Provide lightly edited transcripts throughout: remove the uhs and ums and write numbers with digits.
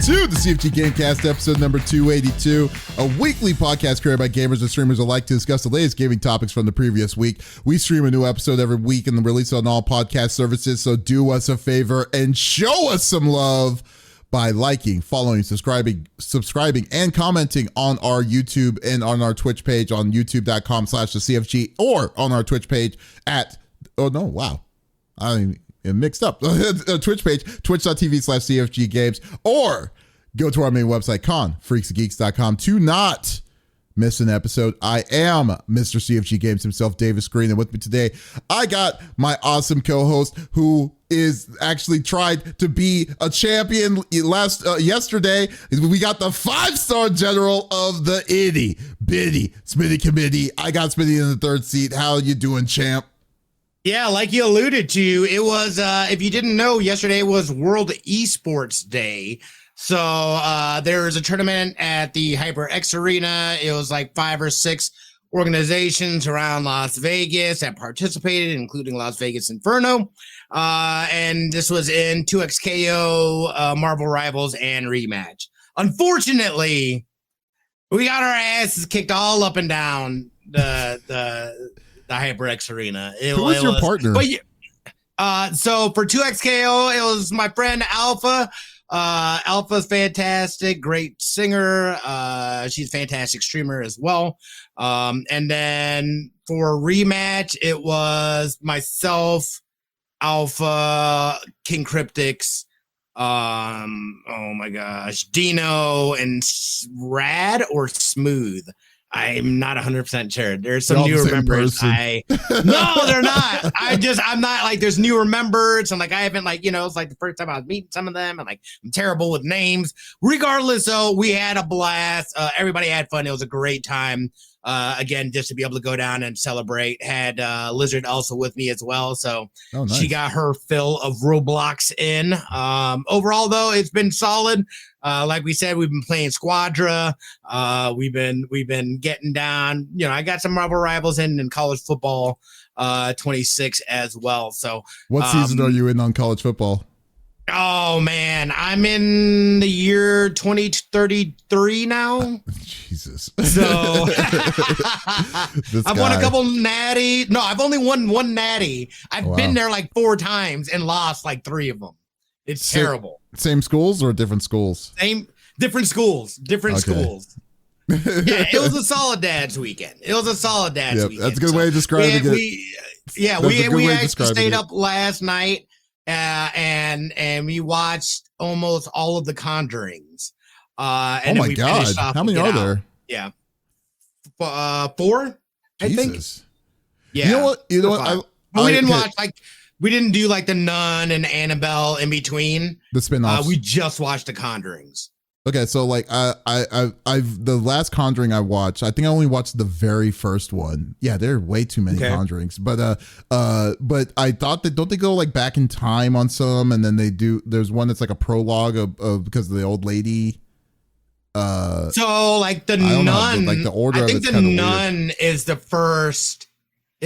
to the CFG Game Cast, episode number 282, a weekly podcast created by gamers and streamers alike to discuss the latest gaming topics from the previous week. We stream a new episode every week and release it on all podcast services, so do us a favor and show us some love by liking, following, subscribing, and commenting on our YouTube and on our Twitch page on youtube.com/thecfg or on our Twitch page at, mixed up. Twitch page, twitch.tv/CFG Games, or go to our main website, freaksgeeks.com, to not miss an episode. I am Mr. CFG Games himself, Davis Green, and with me today, I got my awesome co-host who is actually tried to be a champion yesterday. We got the 5-star general of the itty bitty Smitty committee. I got Smitty in the third seat. How you doing, champ? Yeah, like you alluded to, it was, if you didn't know, yesterday was World Esports Day. So there was a tournament at the HyperX Arena. It was like 5 or 6 organizations around Las Vegas that participated, including Las Vegas Inferno. And this was in 2XKO, Marvel Rivals, and Rematch. Unfortunately, we got our asses kicked all up and down the HyperX Arena. Who was your partner? So for 2XKO, it was my friend Alpha. Alpha's fantastic, great singer. She's a fantastic streamer as well. And then for Rematch, it was myself, Alpha, King Cryptics, oh my gosh, Dino, and Rad or Smooth. I'm not 100% sure. There's some newer members. No, they're not. I'm not like, there's newer members. And like, I haven't it's like the first time I was meeting some of them, and like, I'm terrible with names. Regardless, though, we had a blast. Everybody had fun. It was a great time. Again, just to be able to go down and celebrate. Had Lizard also with me as well. So nice. She got her fill of Roblox in. Overall, though, it's been solid. Like we said, we've been playing Squadra. We've been getting down. I got some Marvel Rivals in college football 26 as well. So what season are you in on college football? Oh man, I'm in the year 2033 now. Jesus. So I've won a couple natty. No, I've only won one natty. I've been there like 4 times and lost like 3 of them. It's terrible. Same schools or different schools? Different schools. Yeah, it was a solid dad's weekend. Weekend. That's a good way of describing it. We actually stayed up last night. And we watched almost all of the Conjurings. And oh my God. How many are there? Yeah. 4, I think. Yeah. You know what? We didn't watch, we didn't do like the Nun and Annabelle in between. The spin-offs. We just watched the Conjurings. Okay, so like I've the last Conjuring I watched, I think I only watched the very first one. Yeah, there are way too many Conjurings, but I thought that, don't they go like back in time on some, and then there's one that's like a prologue of because of the old lady. So like the Nun, like the order. I think the Nun is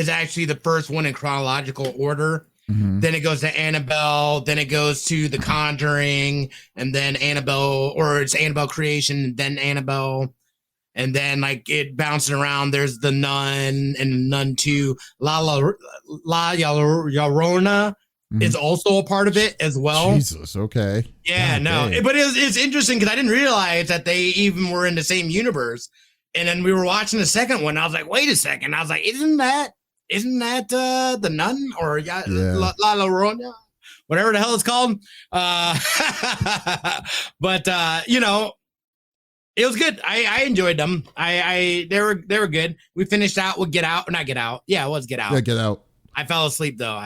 actually the first one in chronological order. Mm-hmm. Then it goes to Annabelle, then it goes to The Conjuring, and then Annabelle, or it's Annabelle Creation, then Annabelle, and then like it bouncing around. There's the Nun and Nun 2. La Llorona is also a part of it as well. Jesus, okay. Yeah, but it's interesting because I didn't realize that they even were in the same universe. And then we were watching the second one. I was like, wait a second. I was like, isn't that the Nun or La Llorona, whatever the hell it's called? But it was good. I enjoyed them. They were good. We finished out with Get Out. Not Get Out. Yeah, it was Get Out. Yeah, Get Out. I fell asleep though.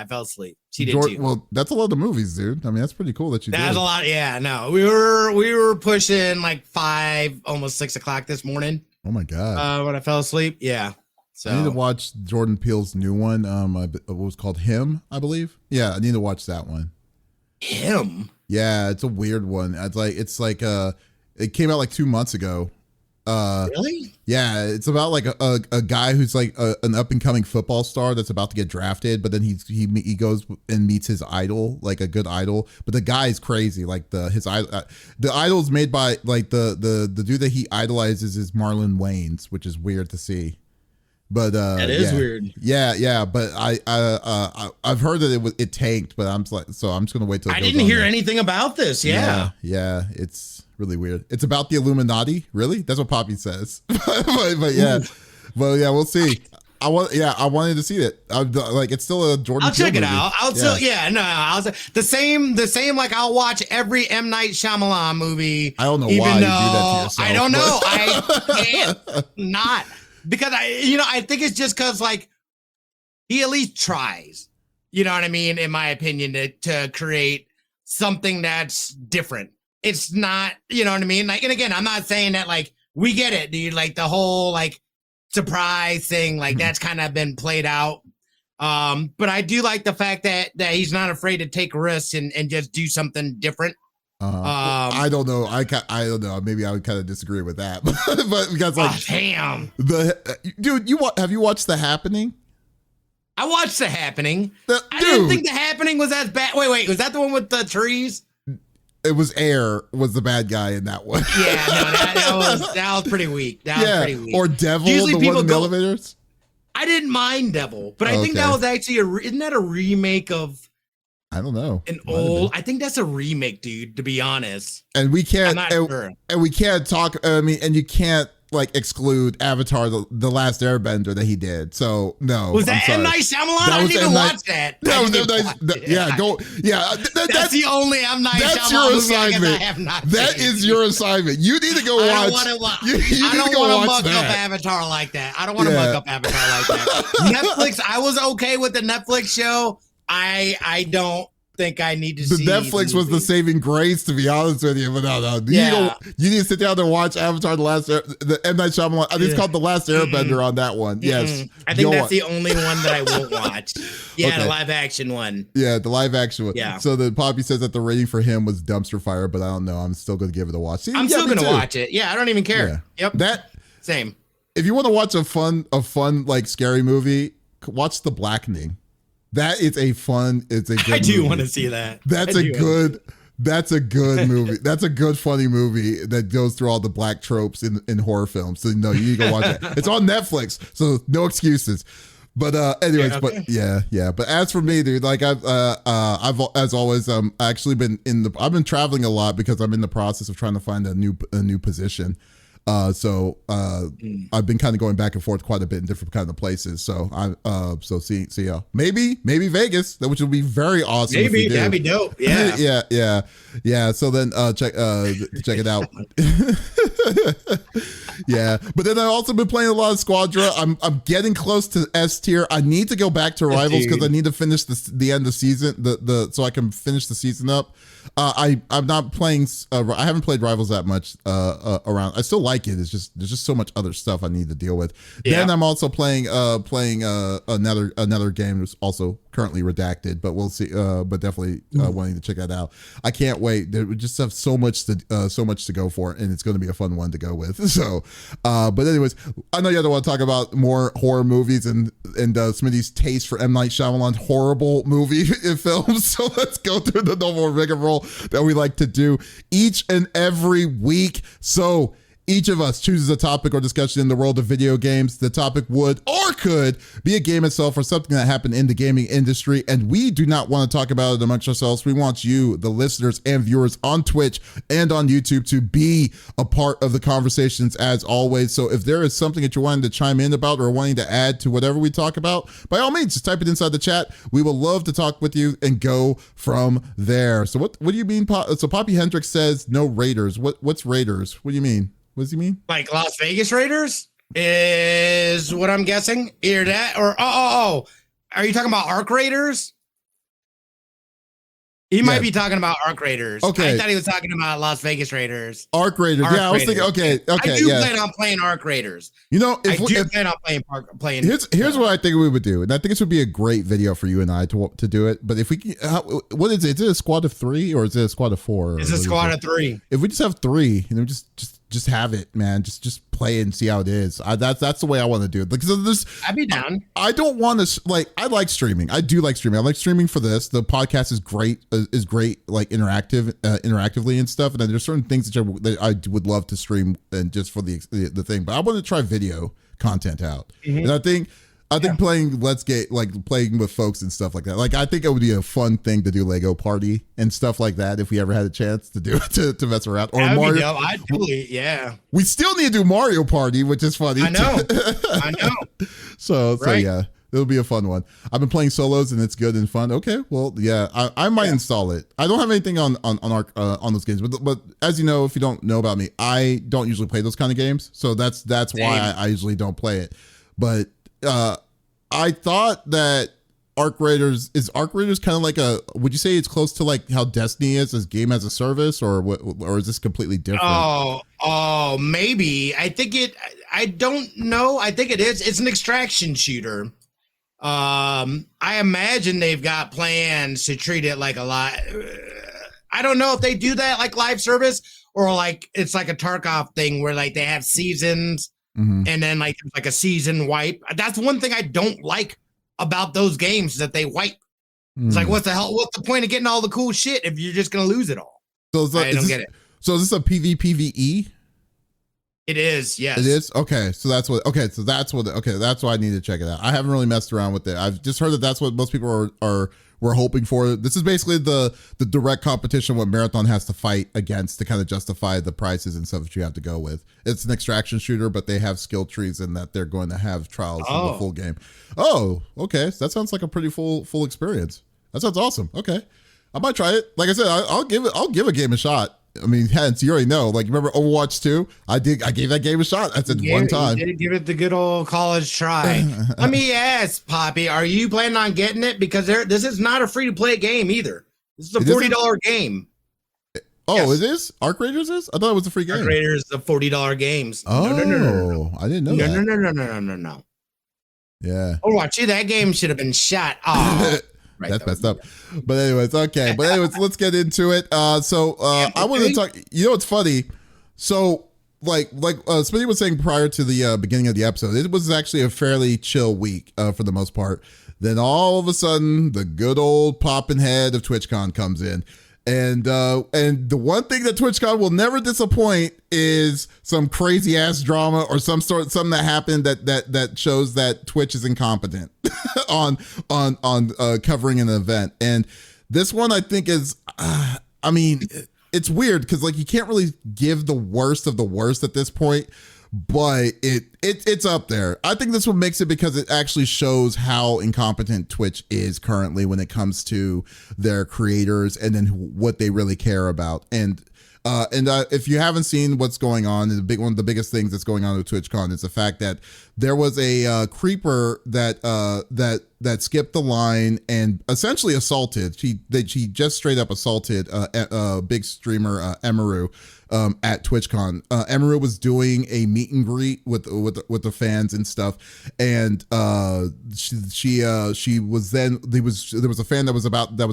She did too. Well, that's a lot of movies, dude. I mean, that's pretty cool that you did. That's a lot. Yeah, no, we were pushing like 5, almost 6 o'clock this morning. Oh my God. When I fell asleep. Yeah. So I need to watch Jordan Peele's new one. What was called Him, I believe. Yeah, I need to watch that one. Him? Yeah, it's a weird one. It came out like 2 months ago, Really? Yeah, it's about like a guy who's like an up and coming football star that's about to get drafted, but then he goes and meets his idol, like a good idol. But the guy's crazy. Like the idol's made by like the dude that he idolizes is Marlon Wayans, which is weird to see. But that is weird. Yeah. But I've heard that it tanked, but I'm just gonna wait till I didn't hear anything about this. Yeah, it's really weird. It's about the Illuminati. Really? That's what Poppy says. but yeah, we'll see. I wanted to see it. Like it's still a Jordan. I'll check it movie. out. The same. Like I'll watch every M. Night Shyamalan movie. I don't know why you do that to yourself. I don't know. I can't not because I think it's just because like he at least tries. You know what I mean? In my opinion, to create something that's different. It's not, you know what I mean? Like, and again, I'm not saying that like we get it, dude. Like the whole like surprise thing, like that's kind of been played out. But I do like the fact that he's not afraid to take risks and just do something different. I don't know. I don't know. Maybe I would kind of disagree with that, but because like, damn, dude, have you watched The Happening? I watched The Happening. I didn't think The Happening was as bad. Wait, was that the one with the trees? It was Air was the bad guy in that one. Yeah, no, that was pretty weak. That was pretty weak. Or Devil, usually the one in the elevators. I didn't mind Devil, but I think that was actually isn't that a remake of? I don't know. I think that's a remake, dude. To be honest, and we can't. I'm not sure. And we can't talk. I mean, and you can't like exclude Avatar, the Last Airbender that he did. So no, was that M. Night Shyamalan? I didn't even watch that. That's the only M. Night Shyamalan. That's your assignment. That is your assignment. You need to go watch. I don't want to muck up Avatar like that. I don't want to muck up Avatar like that. Netflix. I was okay with the Netflix show. I don't think I need to see the Netflix was the saving grace, to be honest with you. But no, you need to sit down and watch Avatar: the M. Night Shyamalan. I think it's called The Last Airbender on that one. Yes, I think that's the only one that I won't watch. Yeah, the live action one. Yeah, the live action one. Yeah. So the Poppy says that the rating for him was dumpster fire, but I don't know. I'm still going to give it a watch. I'm still going to watch it. Yeah, I don't even care. Yeah. Yep. Same. If you want to watch a fun like scary movie, watch The Blackening. That is a fun. It's a good. I do movie. Want to see that. That's a good movie. That's a good funny movie that goes through all the black tropes in horror films. So no, you need to go watch it. It's on Netflix, so no excuses. But anyways, But as for me, dude, like I've as always actually I've been traveling a lot because I'm in the process of trying to find a new position. So I've been kind of going back and forth quite a bit in different kind of places. So see y'all. Maybe Vegas, which would be very awesome. Maybe that'd be dope. Yeah. yeah. So then check it out. Yeah, but then I've also been playing a lot of Squadra. I'm getting close to S tier. I need to go back to Rivals because I need to finish the end of the season. So I can finish the season up. I'm not playing. I haven't played Rivals that much around. I still like it. It's just there's just so much other stuff I need to deal with. Yeah. Then I'm also playing another game that's also currently redacted, but we'll see. But definitely wanting to check that out. I can't wait. We just have so much to go for, and it's going to be a fun one to go with. So, but anyways, I know you don't want to talk about more horror movies and Smitty's taste for M. Night Shyamalan's horrible movie films. So let's go through the normal rigmarole that we like to do each and every week. So each of us chooses a topic or discussion in the world of video games. The topic would or could be a game itself or something that happened in the gaming industry, and we do not want to talk about it amongst ourselves. We want you, the listeners and viewers on Twitch and on YouTube, to be a part of the conversations as always. So if there is something that you're wanting to chime in about or wanting to add to whatever we talk about, by all means, just type it inside the chat. We will love to talk with you and go from there. So what do you mean? So Poppy Hendricks says no Raiders. What's Raiders? What do you mean? What does he mean? Like Las Vegas Raiders is what I'm guessing. Either that or are you talking about Arc Raiders? He might be talking about Arc Raiders. Okay. I thought he was talking about Las Vegas Raiders. Arc Raiders. I was thinking. Okay. I do plan on playing Arc Raiders. You know, I plan on playing. Here's what I think we would do, and I think this would be a great video for you and I to do it. But if we, what is it? Is it a squad of 3 or is it a squad of 4? It's a squad of 3. If we just have 3, just just have it, man. Just play it and see how it is. That's the way I want to do it. Because I'd be down. I don't want to like. I like streaming. I do like streaming. I like streaming for this. The podcast is great. Like interactively and stuff. And then there's certain things that I would love to stream and just for the thing. But I want to try video content out. And I think playing playing with folks and stuff like that. Like I think it would be a fun thing to do Lego Party and stuff like that if we ever had a chance to do it to mess around. Or Mario. We still need to do Mario Party, which is funny. I know. So yeah, it'll be a fun one. I've been playing solos and it's good and fun. Okay, well yeah, I might install it. I don't have anything on those games, but as you know, if you don't know about me, I don't usually play those kind of games. So that's why I usually don't play it. But I thought that Arc Raiders kind of like would you say it's close to like how Destiny is as game as a service, or is this completely different? Oh, maybe. I don't know. I think it is. It's an extraction shooter. I imagine they've got plans to treat it like a lot. I don't know if they do that like live service or like it's like a Tarkov thing where like they have seasons. And then like a season wipe. That's one thing I don't like about those games, that they wipe. It's like, what the hell? What's the point of getting all the cool shit if you're just gonna lose it all? So I don't get it. So is this a PvPvE? It is, yes. It is? Okay. So that's what that's why I need to check it out. I haven't really messed around with it. I've just heard that that's what most people were hoping for. This is basically the direct competition what Marathon has to fight against to kind of justify the prices and stuff that you have to go with. It's an extraction shooter, but they have skill trees in that they're going to have trials in the full game. Oh, okay. So that sounds like a pretty full experience. That sounds awesome. Okay. I might try it. Like I said, I'll give a game a shot. I mean, hence you already know. Like, remember Overwatch 2? I gave that game a shot. I said one time. You did give it the good old college try. Let me ask, Poppy, are you planning on getting it? Because this is not a free to play game either. This is a $40 game. Oh, yes. It is? Arc Raiders is? I thought it was a free game. Arc Raiders is a $40 games. Oh, no. I didn't know that. No. Yeah. Overwatch, that game should have been shot. Oh. Right, that's messed up. But anyways, okay. But anyways, let's get into it. I want to talk. You know what's funny? So like Smitty was saying prior to the beginning of the episode, it was actually a fairly chill week for the most part. Then all of a sudden, the good old popping head of TwitchCon comes in. And the one thing that TwitchCon will never disappoint is some crazy ass drama or something that happened that shows that Twitch is incompetent on covering an event. And this one I think is, I mean, it's weird because like you can't really give the worst of the worst at this point, but it's up there. I think this one makes it because it actually shows how incompetent Twitch is currently when it comes to their creators and then what they really care about. And if you haven't seen what's going on, one of the biggest things that's going on with TwitchCon is the fact that there was a creeper that skipped the line and essentially assaulted. She just straight up assaulted a big streamer Emaru at TwitchCon. Emaru was doing a meet and greet with the fans and stuff, and she was then there was a fan that was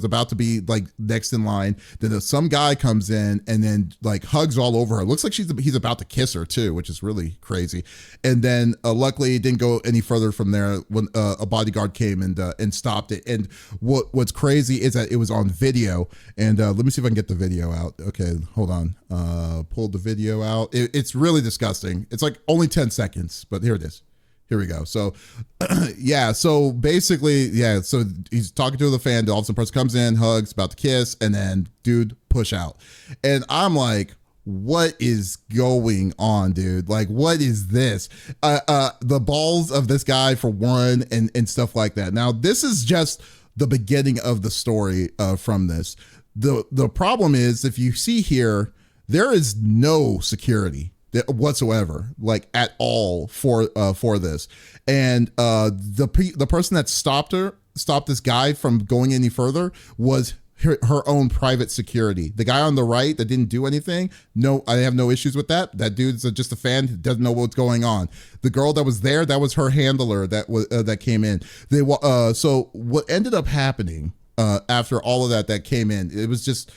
about to be like next in line. Then some guy comes in and then like hugs all over her. Looks like he's about to kiss her too, which is really crazy. And then luckily it didn't go any further from there when a bodyguard came and stopped it. And what's crazy is that it was on video. And let me see if I can get the video out. Okay, hold on. Pulled the video out. It's really disgusting. It's like only 10 seconds, but here it is. Here we go. So yeah, so basically, yeah, so he's talking to the fan, all of a sudden person comes in, hugs, about to kiss, and then dude, push out. And I'm like, what is going on, dude? Like, what is this? The balls of this guy for one, and stuff like that. Now, this is just the beginning of the story from this. The problem is, if you see here, there is no security whatsoever, like at all for this. And the person that stopped this guy from going any further was her own private security. The guy on the right that didn't do anything, no, I have no issues with that. That dude's just a fan, doesn't know what's going on. The girl that was there, that was her handler that came in. So what ended up happening after all of that came in, it was just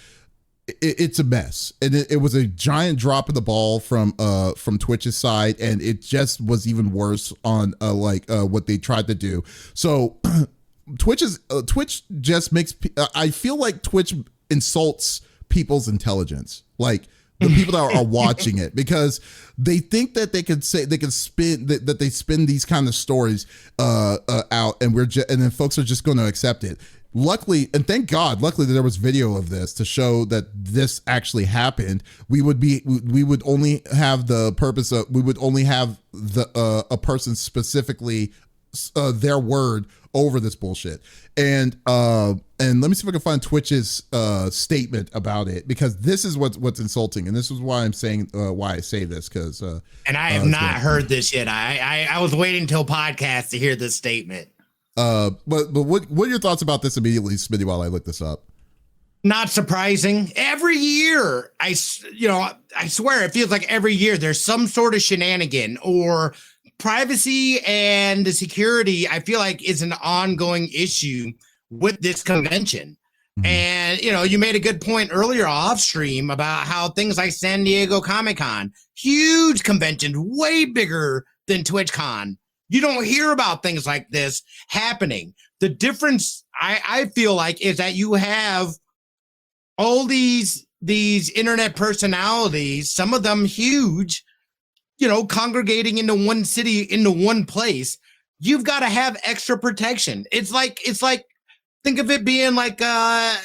it's a mess, and it was a giant drop in the ball from Twitch's side, and it just was even worse on what they tried to do. So Twitch just makes I feel like Twitch insults people's intelligence, like the people that are watching it, because they think that they can spin that they spin these kind of stories out, and and then folks are just going to accept it. Luckily, and thank God, luckily there was video of this to show that this actually happened. We would only have the purpose of, we would only have a person specifically their word over this bullshit. And let me see if I can find Twitch's statement about it, because this is what's insulting, and this is why I'm saying why I say this, because and I have not heard this yet. I was waiting till podcast to hear this statement. But what are your thoughts about this immediately, Smitty, while I look this up? Not surprising. Every year, I swear it feels like every year there's some sort of shenanigan, or privacy and the security, I feel like, is an ongoing issue with this convention. Mm-hmm. And, you made a good point earlier off stream about how things like San Diego Comic-Con, huge convention, way bigger than TwitchCon. You don't hear about things like this happening. The difference, I feel like, is that you have all these internet personalities, some of them huge, congregating into one city, into one place. You've got to have extra protection. It's like think of it being like a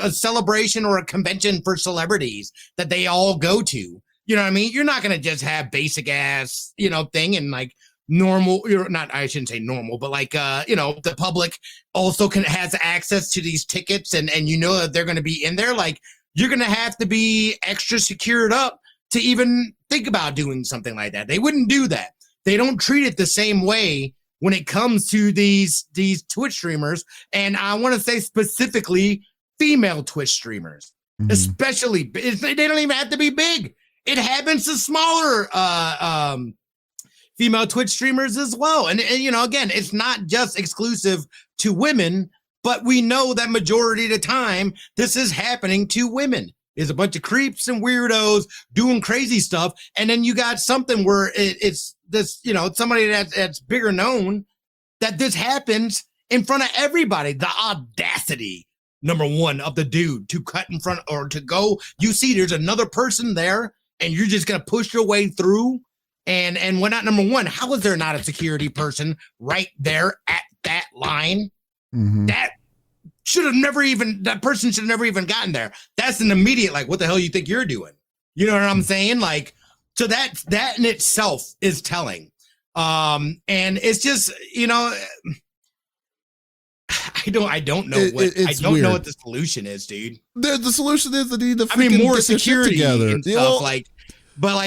celebration or a convention for celebrities that they all go to. You know what I mean? You're not going to just have basic ass, thing and like normal, I shouldn't say normal, but like, the public also has access to these tickets, and that they're going to be in there. Like, you're going to have to be extra secured up to even think about doing something like that. They wouldn't do that. They don't treat it the same way when it comes to these Twitch streamers. And I want to say specifically female Twitch streamers, especially, they don't even have to be big. It happens to smaller female Twitch streamers as well. And again, it's not just exclusive to women, but we know that majority of the time this is happening to women. There's a bunch of creeps and weirdos doing crazy stuff. And then you got something where it's this, somebody that's bigger known, that this happens in front of everybody. The audacity, number one, of the dude to cut in front, or to go, you see there's another person there, and you're just going to push your way through. And we're not, number one, how is there not a security person right there at that line? Mm-hmm. That person should have never even gotten there. That's an immediate, like, what the hell you think you're doing? You know what I'm saying? Like, so that in itself is telling. And it's just, I don't know what the solution is, dude. The solution is more security together. And stuff,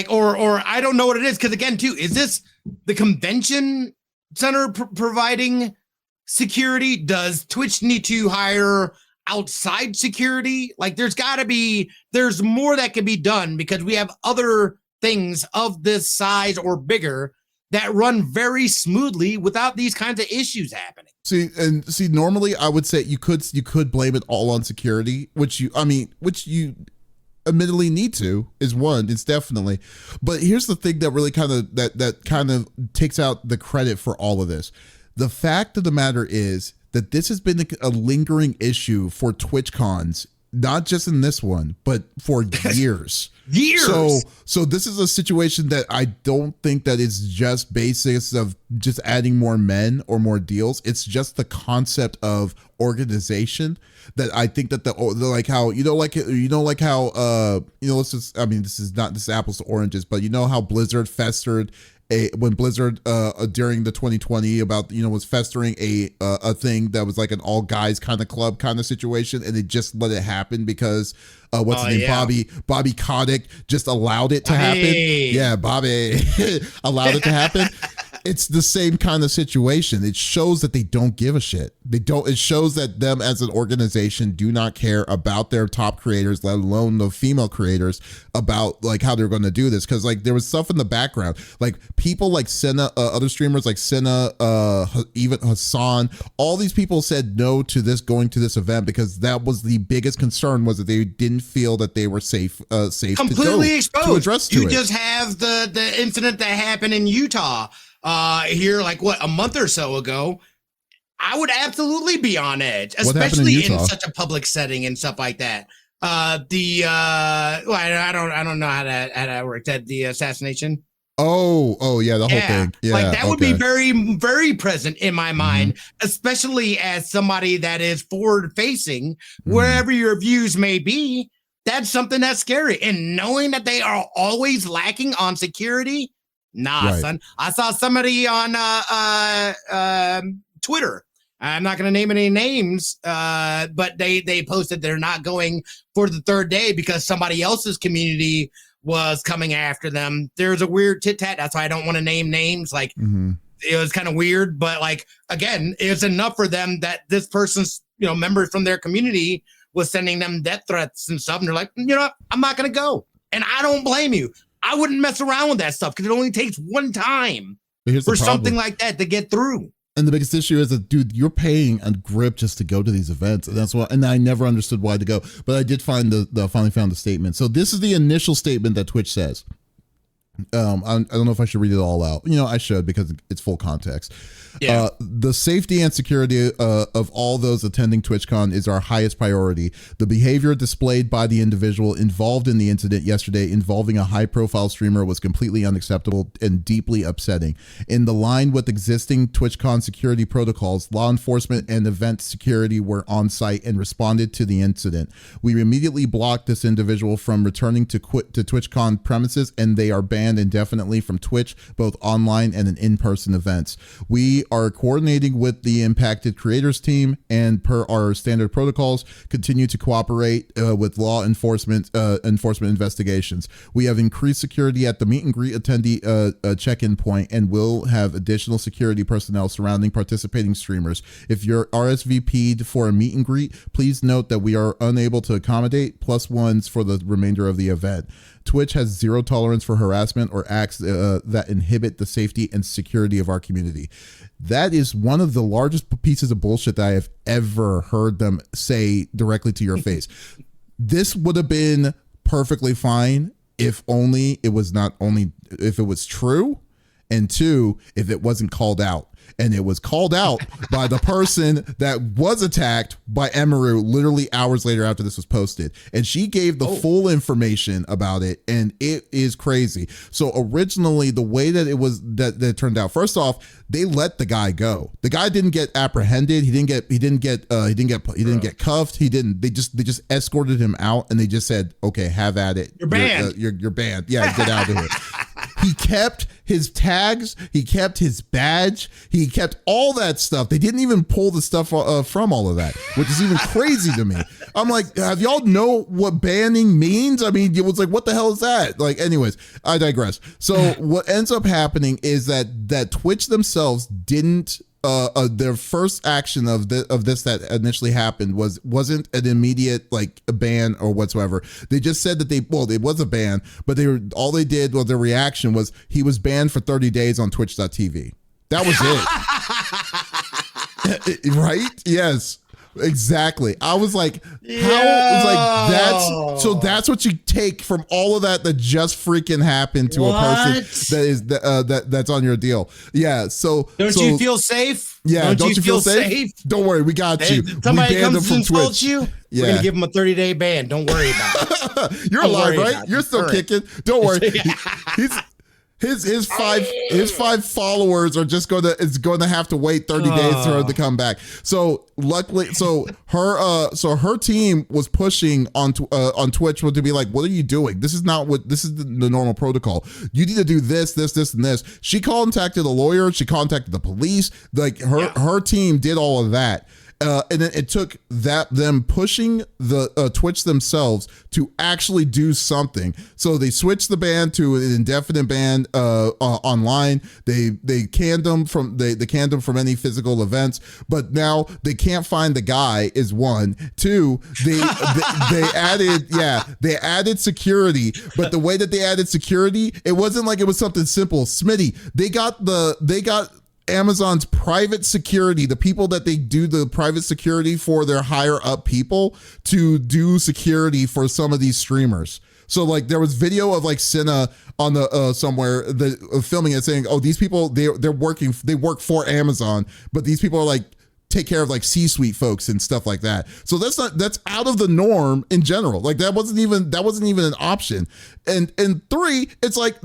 or I don't know what it is, because again, too, is this the convention center providing security? Does Twitch need to hire outside security? Like, there's more that can be done, because we have other things of this size or bigger that run very smoothly without these kinds of issues happening. See, normally I would say you could blame it all on security, which you admittedly need to, is one. It's definitely, but here's the thing that really kind of that kind of takes out the credit for all of this. The fact of the matter is that this has been a lingering issue for TwitchCons, not just in this one, but for years. So this is a situation that I don't think that it's just basics of just adding more men or more deals. It's just the concept of organization that I think that this is apples to oranges, but how Blizzard festered when Blizzard during the 2020 was festering a thing that was like an all guys kind of club kind of situation, and they just let it happen because what's his name, Bobby Kotick just allowed it to happen. Yeah, Bobby allowed it to happen. It's the same kind of situation. It shows that they don't give a shit. It shows that them as an organization do not care about their top creators, let alone the female creators, about like how they're going to do this. Cause like there was stuff in the background, like people like Senna, other streamers like Senna, even Hassan, all these people said no to this, going to this event, because that was the biggest concern, was that they didn't feel that they were safe completely to exposed. To address to you it. Just have the incident that happened in Utah here like a month or so ago. I would absolutely be on edge, especially in such a public setting and stuff like that. I don't know how that worked. That the assassination. Oh yeah, the whole thing. Yeah, like that would be very, very present in my mind, especially as somebody that is forward facing, wherever your views may be. That's something that's scary. And knowing that they are always lacking on security. Nah, son. I saw somebody on Twitter. I'm not going to name any names, but they posted they're not going for the third day because somebody else's community was coming after them. There's a weird tit-tat. That's why I don't want to name names. Like, it was kind of weird, but like, again, it's enough for them that this person's, members from their community was sending them death threats and stuff. And they're like, I'm not going to go. And I don't blame you. I wouldn't mess around with that stuff because it only takes one time for something like that to get through. And the biggest issue is that, dude, you're paying a grip just to go to these events. And that's why, and I never understood why to go, but I did find finally found the statement. So this is the initial statement that Twitch says. I don't know if I should read it all out. I should, because it's full context. Yeah. The safety and security of all those attending TwitchCon is our highest priority. The behavior displayed by the individual involved in the incident yesterday involving a high-profile streamer was completely unacceptable and deeply upsetting. In the line with existing TwitchCon security protocols, law enforcement and event security were on site and responded to the incident. We immediately blocked this individual from returning to TwitchCon premises, and they are banned indefinitely from Twitch, both online and in in-person events. We are coordinating with the impacted creators team, and per our standard protocols, continue to cooperate with law enforcement investigations. We have increased security at the meet and greet attendee check-in point, and will have additional security personnel surrounding participating streamers. If you're RSVP'd for a meet and greet, please note that we are unable to accommodate +1s for the remainder of the event. Twitch has zero tolerance for harassment or acts that inhibit the safety and security of our community. That is one of the largest pieces of bullshit that I have ever heard them say directly to your face. This would have been perfectly fine if only it was if it was true, and two, if it wasn't called out. And it was called out by the person that was attacked by Emaru literally hours later after this was posted. And she gave the full information about it, and it is crazy. So originally, the way that it was that it turned out, first off, they let the guy go. The guy didn't get apprehended. He didn't get cuffed. They just escorted him out, and they just said, "Okay, have at it. You're banned. You're banned. Yeah, get out of here." He kept his tags. He kept his badge. He kept all that stuff. They didn't even pull the stuff from all of that, which is even crazy to me. I'm like, have y'all know what banning means? I mean, it was like, what the hell is that? Like, anyways, I digress. So what ends up happening is that Twitch themselves didn't. Their first action of this that initially happened wasn't an immediate like a ban or whatsoever. They just said that it was a ban, but all they did was their reaction was he was banned for 30 days on Twitch.tv. That was it. Right? Yes. Exactly. I was like, that's what you take from all of that just freaking happened to a person that's on your deal. Yeah. So don't you feel safe? Yeah. Don't you feel safe? Don't worry, we got you. Somebody comes and insults you. Yeah. We're gonna give him a 30-day ban. Don't worry about it. You're alive, right? You're still kicking. Don't worry. His five followers are just going to have to wait 30 days for her to come back. So luckily, her team was pushing on Twitch to be like, what are you doing? This is the normal protocol. You need to do this, and this. She contacted a lawyer. She contacted the police. Like her team did all of that. And then it took them pushing the Twitch themselves to actually do something. So they switched the ban to an indefinite ban online. They canned them from any physical events, but now they can't find the guy is one. Two, they added security, but the way that they added security, it wasn't like it was something simple. Smitty, they got Amazon's private security, the people that they do the private security for their higher up people to do security for some of these streamers. So like there was video of like Cinna on the somewhere filming it saying, oh, these people they work for Amazon, but these people are like take care of like C-suite folks and stuff like that. So that's out of the norm in general. Like that wasn't even an option. And three, it's like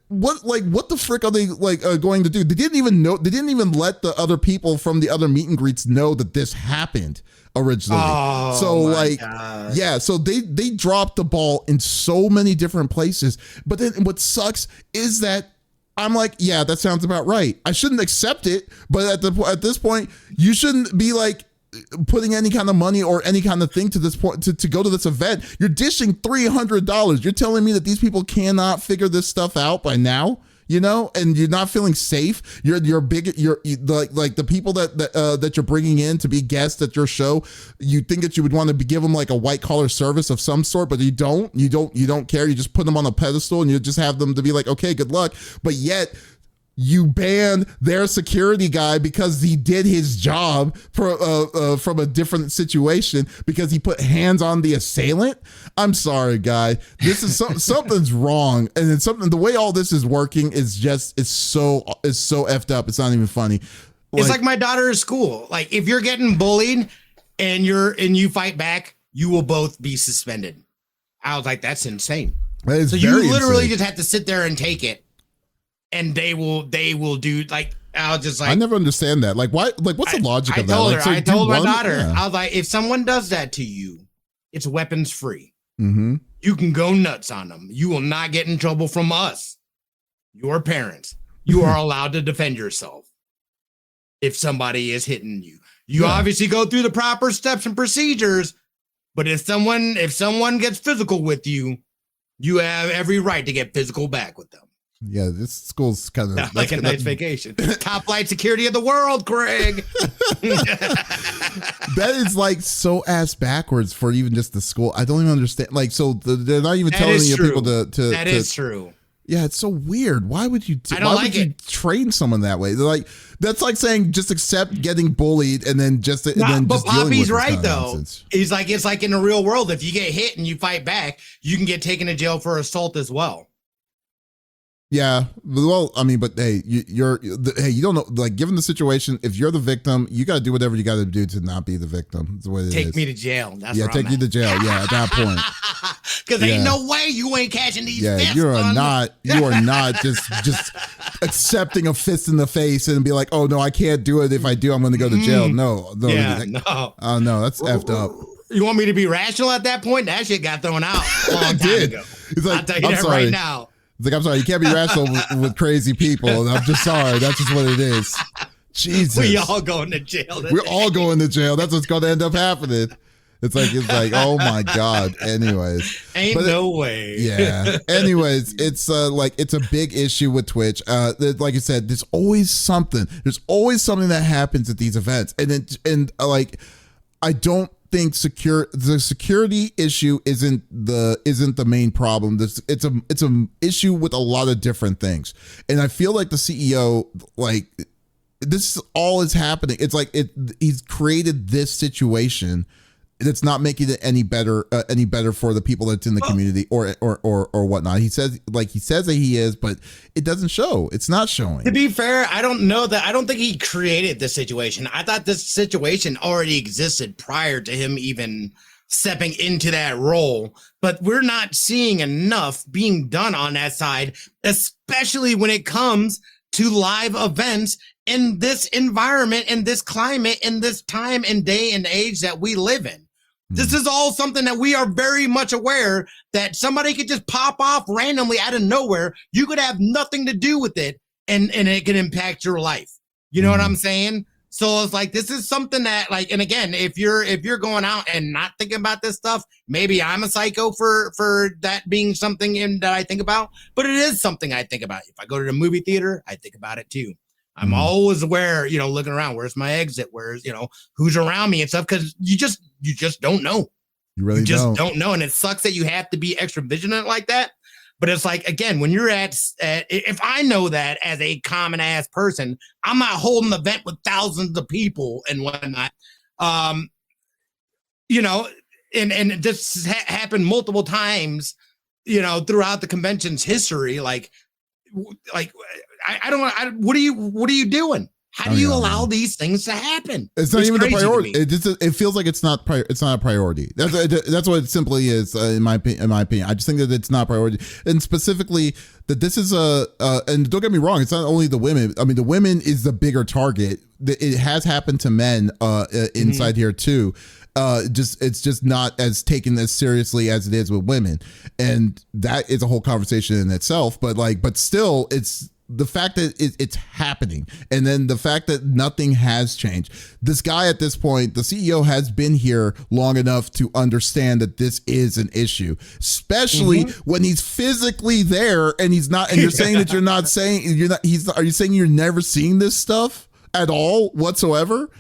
what the frick are they going to do? They didn't even let the other people from the other meet and greets know that this happened originally. Oh, so like gosh. Yeah, so they dropped the ball in so many different places. But then what sucks is that I'm like, yeah, that sounds about right. I shouldn't accept it, but at this point, you shouldn't be like putting any kind of money or any kind of thing to this point to go to this event. You're dishing $300. You're telling me that these people cannot figure this stuff out by now, and you're not feeling safe. You're like the people that you're bringing in to be guests at your show. You think that you would want to give them like a white collar service of some sort, but you don't care. You just put them on a pedestal and you just have them to be like, okay, good luck. But yet you ban their security guy because he did his job from a different situation because he put hands on the assailant. I'm sorry, guy. This is something's wrong, and it's something. The way all this is working is so effed up. It's not even funny. It's like my daughter at school. Like if you're getting bullied and you fight back, you will both be suspended. I was like, that's insane. That so you literally just have to sit there and take it. And they will do like I never understand that. Like why? Like what's the logic of that? I told my daughter, yeah. I was like, if someone does that to you, it's weapons free. Mm-hmm. You can go nuts on them. You will not get in trouble from us, your parents. You are allowed to defend yourself if somebody is hitting you. You obviously go through the proper steps and procedures, but if someone gets physical with you, you have every right to get physical back with them. Yeah, this school's kind of like a nice vacation. Top flight security of the world, Craig. That is like so ass backwards for even just the school. I don't even understand. Like, so they're not even telling your people to. That is true. Yeah, it's so weird. Why would you? Why would you train someone that way? They're like, that's like saying just accept getting bullied and then just. But Poppy's right though. Nonsense. He's like, it's like in the real world. If you get hit and you fight back, you can get taken to jail for assault as well. Yeah, well, I mean, but hey, you don't know. Like, given the situation, if you're the victim, you got to do whatever you got to do to not be the victim. That's the way it is. Take me to jail. That's take you to jail. Yeah, at that point. Because ain't no way you ain't catching these. Yeah, fists you are not just accepting a fist in the face and be like, oh no, I can't do it. If I do, I'm going to go to jail. No. Yeah, no. Oh no, that's effed up. You want me to be rational at that point? That shit got thrown out a long time ago. It's like, I'll tell you that right now. It's like, I'm sorry, you can't be rational with crazy people. I'm just sorry. That's just what it is. Jesus. We all going to jail. We're all going to jail. That's what's going to end up happening. It's like, oh my God. Anyways. No way. Yeah. Anyways, it's it's a big issue with Twitch. Like I said, there's always something that happens at these events. And I don't think the security issue isn't the main problem. It's a issue with a lot of different things, and I feel like the CEO, like, this all is happening. It's like he's created this situation that's not making it any better for the people that's in the community or whatnot. He says that he is, but it doesn't show. It's not showing. To be fair, I don't know that. I don't think he created this situation. I thought this situation already existed prior to him even stepping into that role, but we're not seeing enough being done on that side, especially when it comes to live events in this environment, in this climate, in this time and day and age that we live in. This is all something that we are very much aware that somebody could just pop off randomly out of nowhere. You could have nothing to do with it, and it can impact your life. You know what I'm saying? So it's like, this is something that, like, and again, if you're going out and not thinking about this stuff, maybe I'm a psycho for that being something that I think about, but it is something I think about. If I go to the movie theater, I think about it too. I'm always aware, looking around, where's my exit? Where's, who's around me and stuff? Cause you just don't know. You really don't know. And it sucks that you have to be extra vigilant like that. But it's like, again, when you're if I know that as a common ass person, I'm not holding an event with thousands of people and whatnot. And this happened multiple times, throughout the convention's history. Like I don't want. What are you doing? How do you allow these things to happen? It's not even the priority. It feels like it's not a priority. That's what it simply is, in my opinion. I just think that it's not a priority, and specifically that this is and don't get me wrong, it's not only the women. I mean, the women is the bigger target. It has happened to men inside here too. It's just not as taken as seriously as it is with women, and that is a whole conversation in itself. But still, it's the fact that it's happening, and then the fact that nothing has changed. This guy at this point, the CEO, has been here long enough to understand that this is an issue, especially when he's physically there and he's not. And you're saying that are you saying you're never seeing this stuff at all whatsoever?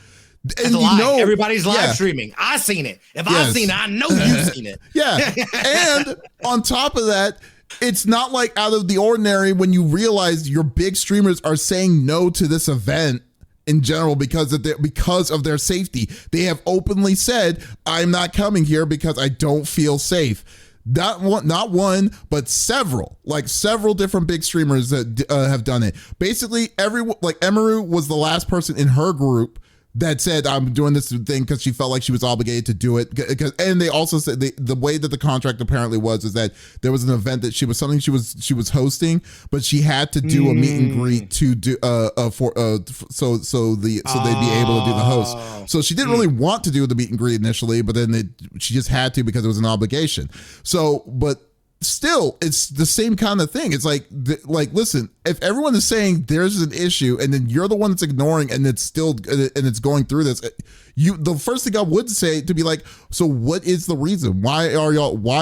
And everybody's live streaming. I seen it. If I've seen it, I know you've seen it. Yeah. And on top of that, it's not like out of the ordinary when you realize your big streamers are saying no to this event in general because of their safety. They have openly said, I'm not coming here because I don't feel safe. Not one, but several different big streamers that have done it. Basically, Emaru was the last person in her group that said, I'm doing this thing because she felt like she was obligated to do it. And they also said the way that the contract apparently was is that there was an event that she was hosting, but she had to do a meet and greet to do so they'd be able to do the host. So she didn't really want to do the meet and greet initially, but then she just had to because it was an obligation. So, but still, it's the same kind of thing. It's like, listen, if everyone is saying there's an issue and then you're the one that's ignoring and it's going through this, the first thing I would say to be like, so what is the reason? Why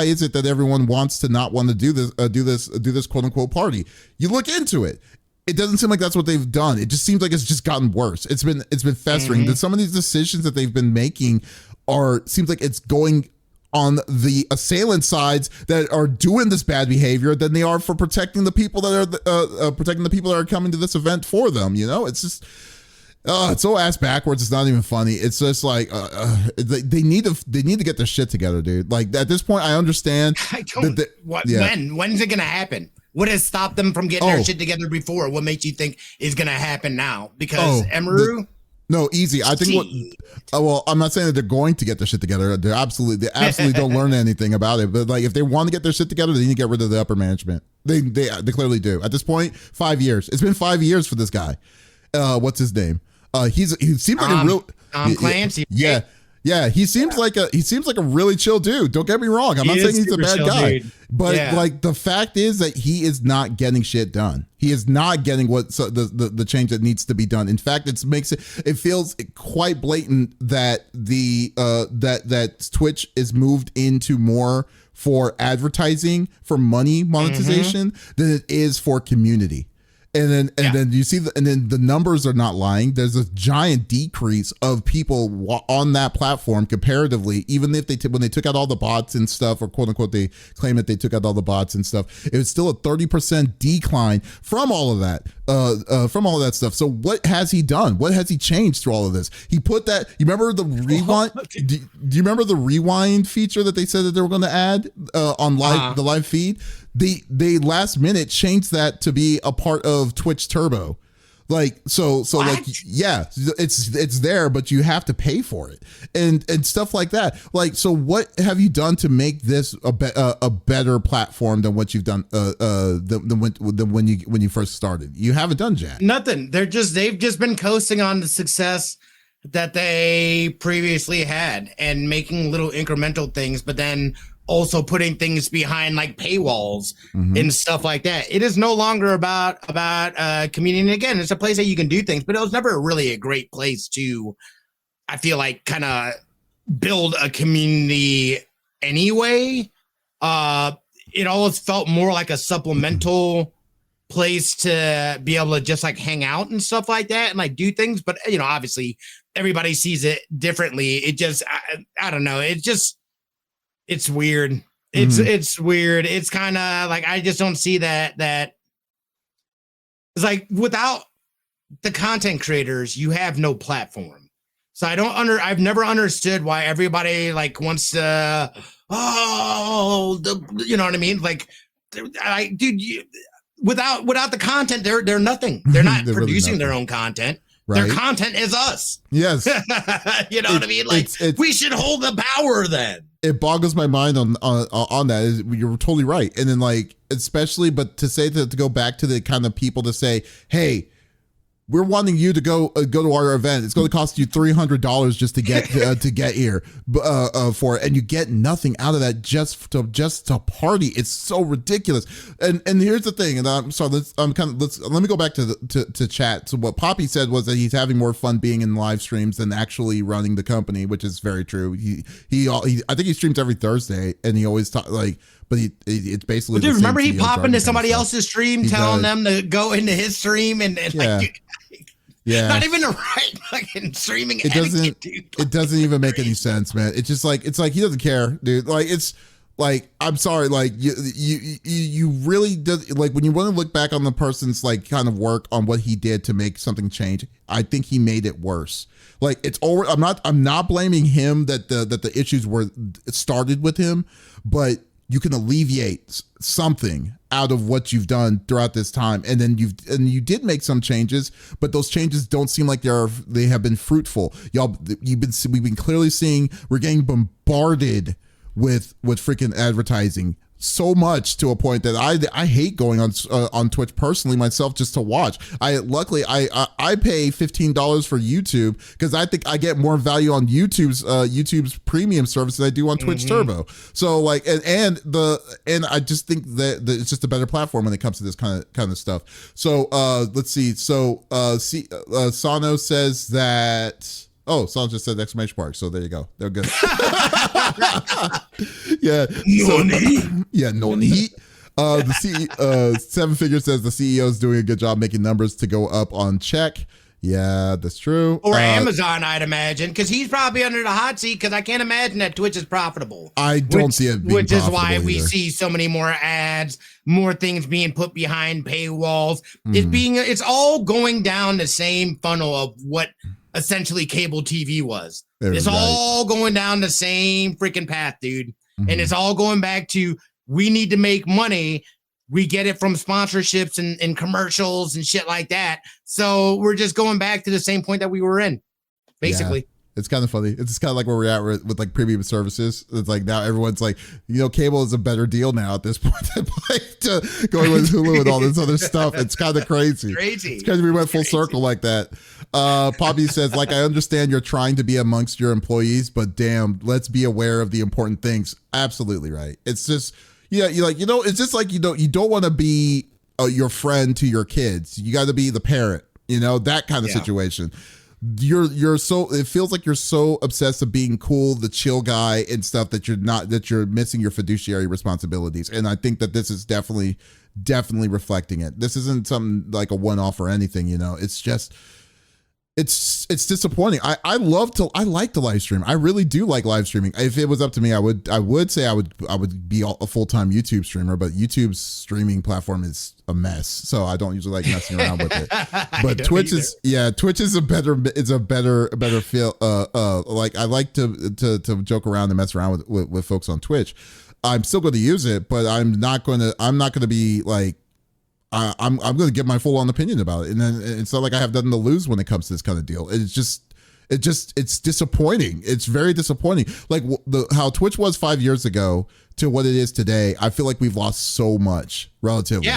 is it that everyone wants to not want to do this quote unquote party? You look into it. It doesn't seem like that's what they've done. It just seems like it's just gotten worse. It's been festering. Some of these decisions that they've been making seems like it's going on the assailant sides that are doing this bad behavior than they are for protecting the people that are coming to this event for them. It's just it's so ass backwards. It's not even funny. It's just like they need to get their shit together, dude. Like at this point, I understand. When's it gonna happen? What has stopped them from getting their shit together before? What makes you think is gonna happen now? Because Emaru. No, easy. I think I'm not saying that they're going to get their shit together. They absolutely don't learn anything about it. But like, if they want to get their shit together, they need to get rid of the upper management. They clearly do. At this point, 5 years. It's been 5 years for this guy. What's his name? He seems like a real Tom Clancy. Yeah, he seems like a really chill dude. Don't get me wrong. I'm not saying he's a bad guy. Dude. But like the fact is that he is not getting shit done. He is not getting the change that needs to be done. In fact, it feels quite blatant that that Twitch is moved into more for advertising, for money monetization than it is for community. And then you see the numbers are not lying. There's a giant decrease of people on that platform comparatively, even if when they took out all the bots and stuff, or quote unquote, they claim that they took out all the bots and stuff. It was still a 30% decline from all of that, stuff. So what has he done? What has he changed through all of this? He put that, you remember the rewind? Do you remember the rewind feature that they said that they were going to add on the live feed? They last minute changed that to be a part of Twitch Turbo. It's there, but you have to pay for it and stuff like that. Like, so what have you done to make this a better platform than what you've done than when you first started? You haven't done jack. Nothing. They've just been coasting on the success that they previously had and making little incremental things, but then also putting things behind like paywalls and stuff like that. It is no longer about community. And again, it's a place that you can do things, but it was never really a great place to, I feel like, kind of build a community anyway. It always felt more like a supplemental place to be able to just like hang out and stuff like that and like do things. But, you know, obviously everybody sees it differently. It just, I don't know. It's weird. It's weird. It's kind of like, I just don't see that it's like without the content creators, you have no platform. So I've never understood why everybody like wants to, you know what I mean? Like, without the content, they're nothing. They're not They're producing really their own content. Right. Their content is us. Yes. You know what I mean? Like, we should hold the power then. It boggles my mind on that. You're totally right. And then like, especially, but to say that, to go back to the kind of people to say, hey, we're wanting you to go to our event. It's going to cost you $300 just to get here for it, and you get nothing out of that just to party. It's so ridiculous. And here's the thing. And I'm sorry. Let me go back to chat. So what Poppy said was that he's having more fun being in live streams than actually running the company, which is very true. He I think he streams every Thursday, and he always talk like. But it's basically. Well, dude, remember he pop into somebody else's stream, telling them to go into his stream, and yeah. like. Yeah, not even the right fucking streaming. It doesn't even make any sense, man. It's just like, it's like he doesn't care, dude. Like, it's like, I'm sorry, like you really did, like, when you want to look back on the person's like kind of work on what he did to make something change, I think he made it worse. Like, it's over. I'm not blaming him that the issues were started with him, but you can alleviate something out of what you've done throughout this time. And then you did make some changes, but those changes don't seem like they have been fruitful. We've been clearly seeing, we're getting bombarded with freaking advertising so much to a point that I hate going on Twitch personally myself just to watch. Luckily I pay $15 for YouTube because I think I get more value on YouTube's premium service than I do on Twitch Turbo. So like and I just think that it's just a better platform when it comes to this kind of stuff. So let's see. So Sano says that. Oh, Sal just said exclamation mark. So there you go. They're good. Yeah. No need. Seven Figure says the CEO is doing a good job making numbers to go up on check. Yeah, that's true. Or Amazon, I'd imagine, because he's probably under the hot seat. Because I can't imagine that Twitch is profitable. I don't see it being which is why either. We see so many more ads, more things being put behind paywalls. It's all going down the same funnel of what essentially cable TV was. It's all going down the same freaking path, dude. And it's all going back to, we need to make money. We get it from sponsorships and commercials and shit like that. So we're just going back to the same point that we were in, basically. Yeah. It's kind of funny. It's kind of like where we're at with like premium services. It's like now everyone's like, cable is a better deal now at this point than like going with Hulu and all this other stuff. It's kind of crazy. It's crazy. We went full circle like that. Poppy says, like, I understand you're trying to be amongst your employees, but damn, let's be aware of the important things. Absolutely right. It's just, it's just like, you don't want to be your friend to your kids. You got to be the parent, that kind of situation. You're so, it feels like you're so obsessed with being cool, the chill guy and stuff that you're missing your fiduciary responsibilities. And I think that this is definitely reflecting it. This isn't something like a one-off or anything, it's just, it's disappointing. I like the live stream. I really do like live streaming. If it was up to me, I would say I would be a full-time YouTube streamer, but YouTube's streaming platform is a mess. So I don't usually like messing around with it. But Twitch is a better feel. Like, I like to joke around and mess around with folks on Twitch. I'm still going to use it, but I'm not going to be like, I'm going to give my full on opinion about it. And then it's not like I have nothing to lose when it comes to this kind of deal. It's disappointing. It's very disappointing. Like how Twitch was 5 years ago to what it is today. I feel like we've lost so much relatively.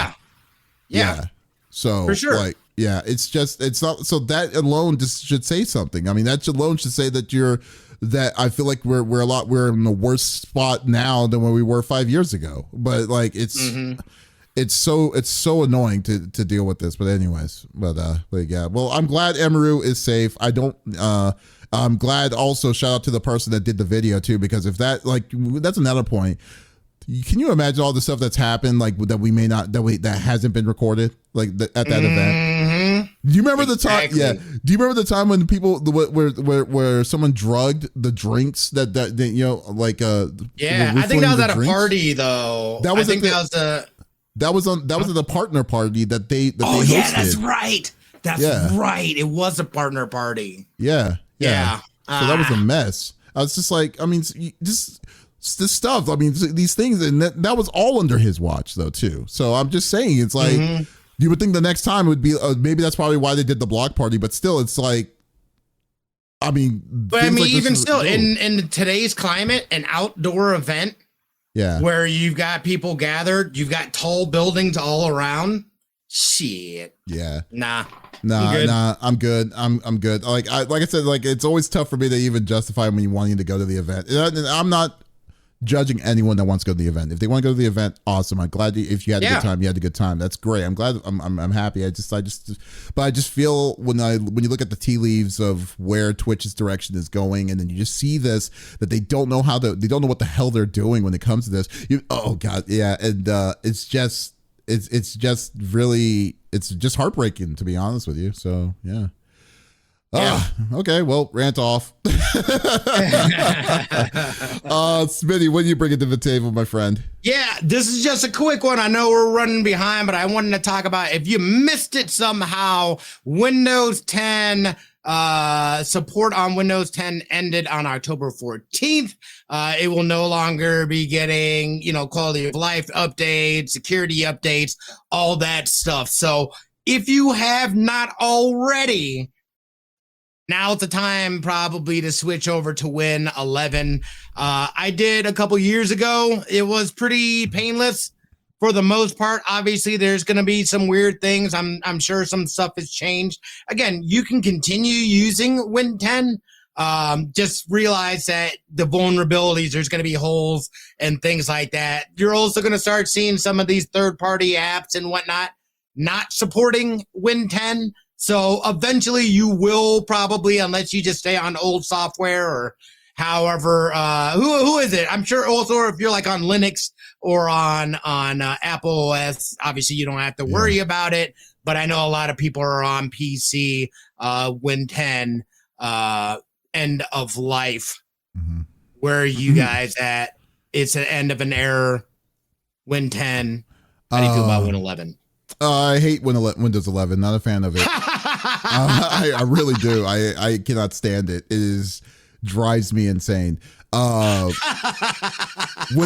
Yeah. So for sure. Like, Yeah, it's not, so that alone just should say something. I mean, that alone should say that I feel like we're in a worse spot now than when we were 5 years ago. But like, it's so annoying to deal with this. But anyways, but yeah, well, I'm glad Emaru is safe. I'm glad also, shout out to the person that did the video too, because if that's another point. Can you imagine all the stuff that's happened, like that we may not, that hasn't been recorded, like at that event? Do you remember the time? Yeah. Do you remember the time when people where someone drugged the drinks that like yeah, I think that was at a party though. That was at the partner party that they hosted. Yeah, that's right. That's right. It was a partner party. Yeah. So that was a mess. I was just like, I mean, just this stuff. I mean, these things, and that was all under his watch though too. So I'm just saying, it's like you would think the next time would be maybe that's probably why they did the block party, but still, it's like, I mean, but I mean, like even still, in today's climate, an outdoor event, where you've got people gathered, you've got tall buildings all around. Shit. Yeah. Nah, I'm good. I'm good. Like I said, like it's always tough for me to even justify me wanting to go to the event. And I'm not judging anyone that wants to go to the event. If they want to go to the event, awesome. I'm glad if you had a good time, you had a good time. That's great. I'm glad. I'm happy. But I just feel when you look at the tea leaves of where Twitch's direction is going, and then you just see this, that they don't know what the hell they're doing when it comes to this. Oh God, yeah, and it's just heartbreaking, to be honest with you. So yeah. Okay, well, rant off. Smitty, what do you bring to the table, my friend? Yeah, this is just a quick one. I know we're running behind, but I wanted to talk about, if you missed it somehow, Windows 10 support on Windows 10 ended on October 14th. It will no longer be getting, quality of life updates, security updates, all that stuff. So if you have not already, now's the time probably to switch over to Win 11. I did a couple years ago. It was pretty painless for the most part. Obviously, there's going to be some weird things. I'm sure some stuff has changed. Again, you can continue using Win 10. Just realize that the vulnerabilities, there's going to be holes and things like that. You're also going to start seeing some of these third-party apps and whatnot not supporting Win 10. So eventually you will probably, unless you just stay on old software or however, who is it? I'm sure also if you're like on Linux or on Apple OS, obviously you don't have to worry about it. But I know a lot of people are on PC, Win 10, end of life. Where are you guys at? It's an end of an era, Win 10. How do you feel about Win 11? I hate Windows 11. Not a fan of it. I really do. I cannot stand it. It drives me insane. When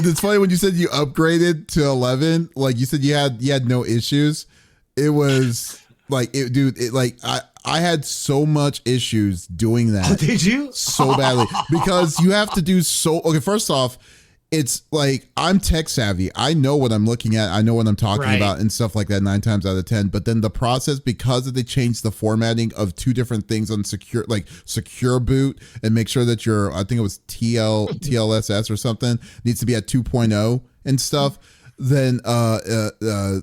it's funny when you said you upgraded to 11, like you said you had no issues. It was like I had so much issues doing that. Oh, did you? So badly, because you have to do okay. First off, it's like, I'm tech savvy. I know what I'm looking at. I know what I'm talking about and stuff like that 9 times out of 10. But then the process, because they changed the formatting of 2 different things on secure boot, and make sure that I think it was TLSS or something, needs to be at 2.0 and stuff. Then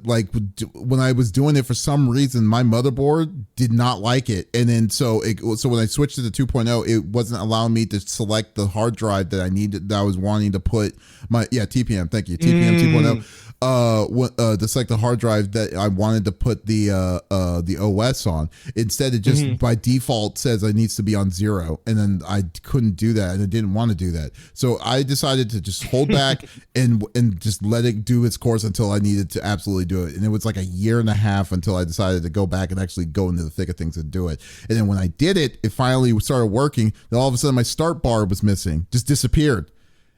like when I was doing it, for some reason my motherboard did not like it, and then so when I switched to the 2.0, it wasn't allowing me to select the hard drive that I needed, that I was wanting to put my TPM, thank you, TPM 2.0, to select the hard drive that I wanted to put the OS on. Instead, it just by default says it needs to be on 0, and then I couldn't do that, and I didn't want to do that, so I decided to just hold back and just let it do its course until I needed to absolutely do it. And it was like a year and a half until I decided to go back and actually go into the thick of things and do it. And then when I did it, it finally started working. Then all of a sudden my start bar was missing, just disappeared.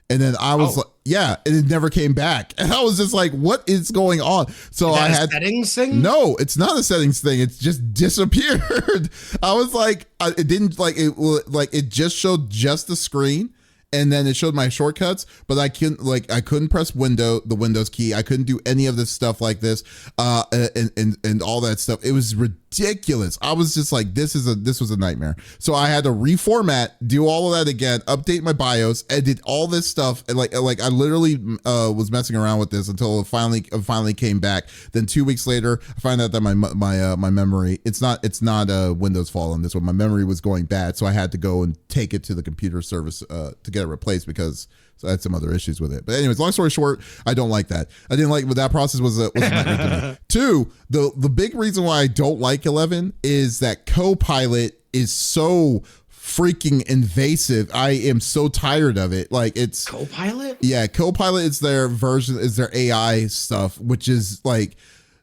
And then I was like, and it never came back. And I was just like, what is going on? So I had a settings thing? No, it's not a settings thing. It's just disappeared. I was like, it didn't it just showed just the screen. And then it showed my shortcuts, but I couldn't press the Windows key. I couldn't do any of this stuff like this, and all that stuff. It was ridiculous. ridiculous. I was just like, this was a nightmare. So I had to reformat, do all of that again, update my BIOS, edit all this stuff, and like I literally was messing around with this until it finally came back. Then 2 weeks later, I find out that my memory, it's not a Windows fault on this one. My memory was going bad, so I had to go and take it to the computer service to get it replaced because I had some other issues with it. But anyways, long story short, I don't like that. I didn't like, but that process was a nightmare to me. Two, the big reason why I don't like 11 is that Copilot is so freaking invasive. I am so tired of it. Like, it's Copilot? Yeah, Copilot is their AI stuff, which is like,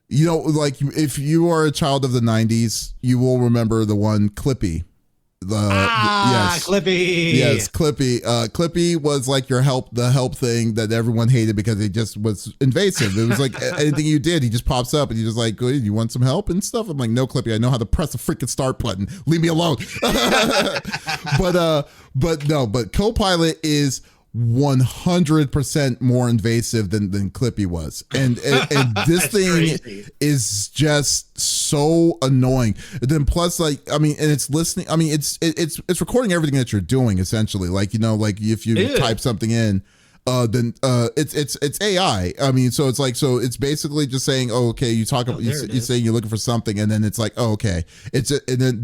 you know, like if you are a child of the 90s, you will remember the one Clippy. Yes. Clippy. Yes, Clippy. Clippy was like the help thing that everyone hated because it just was invasive. It was like anything you did, he just pops up and you're just like, you want some help and stuff? I'm like, no, Clippy, I know how to press the freaking start button. Leave me alone. But Copilot is 100% more invasive than Clippy was, and this thing crazy. Is just so annoying. And then plus, like, I mean, and it's listening. I mean, it's recording everything that you're doing essentially. Like, you know, like if you type something in, then it's AI. I mean, so it's like, so it's basically just saying, oh, okay, you saying you're looking for something, and then it's like, oh, okay, and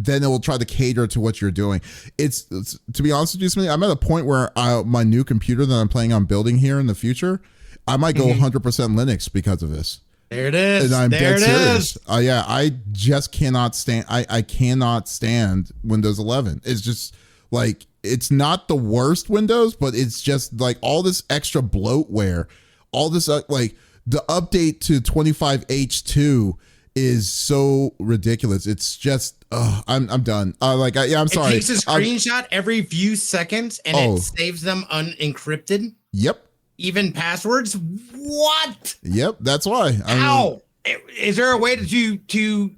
then it will try to cater to what you're doing. It's to be honest with you, Smitty, I'm at a point where my new computer that I'm planning on building here in the future, I might go 100% Linux because of this. There it is. And I'm dead serious. Yeah, I just cannot stand. I cannot stand Windows 11. It's just like, it's not the worst Windows, but it's just like all this extra bloatware, all this like the update to 25H2 is so ridiculous. It's just, I'm done. I'm sorry. It takes a screenshot every few seconds and it saves them unencrypted. Yep. Even passwords. What? Yep. That's why. How? Is there a way to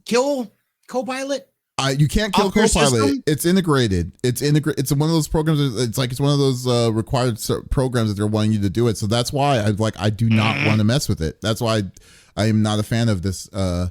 kill Copilot? You can't kill Copilot. It's integrated. It's one of those programs. It's one of those required programs that they're wanting you to do it. So that's why I do not want to mess with it. That's why I am not a fan of this. A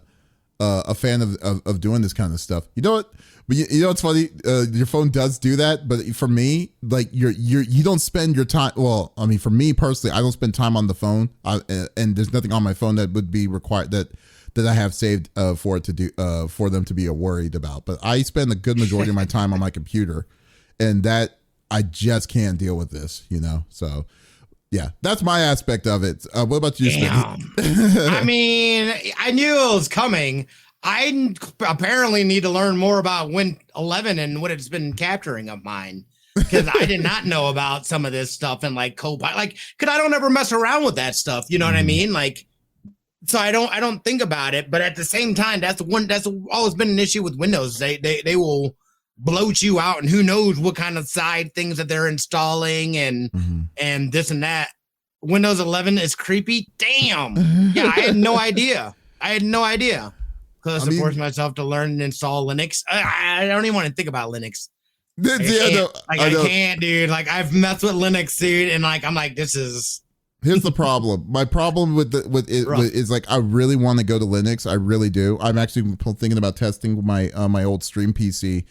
fan of doing this kind of stuff. You know what? But you know what's funny? Your phone does do that, but for me, like you don't spend your time. Well, I mean, for me personally, I don't spend time on the phone, and there's nothing on my phone that would be required that I have saved for it to do for them to be worried about. But I spend a good majority of my time on my computer, and that I just can't deal with this, you know. So yeah, that's my aspect of it. What about you, Smitty? I mean, I knew it was coming. I apparently need to learn more about Win 11 and what it's been capturing of mine, because I did not know about some of this stuff and like Copilot, like, because I don't ever mess around with that stuff. You know what I mean? Like, so I don't think about it. But at the same time, that's always been an issue with Windows. They will bloat you out, and who knows what kind of side things that they're installing and this and that. Windows 11 is creepy. Damn. Yeah, I had no idea. Because I forced myself to learn and install Linux. I don't even want to think about Linux. I can't, dude. Like, I've messed with Linux, dude, and like I'm like, this is. Here's the problem. My problem with it is like, I really want to go to Linux. I really do. I'm actually thinking about testing my old stream PC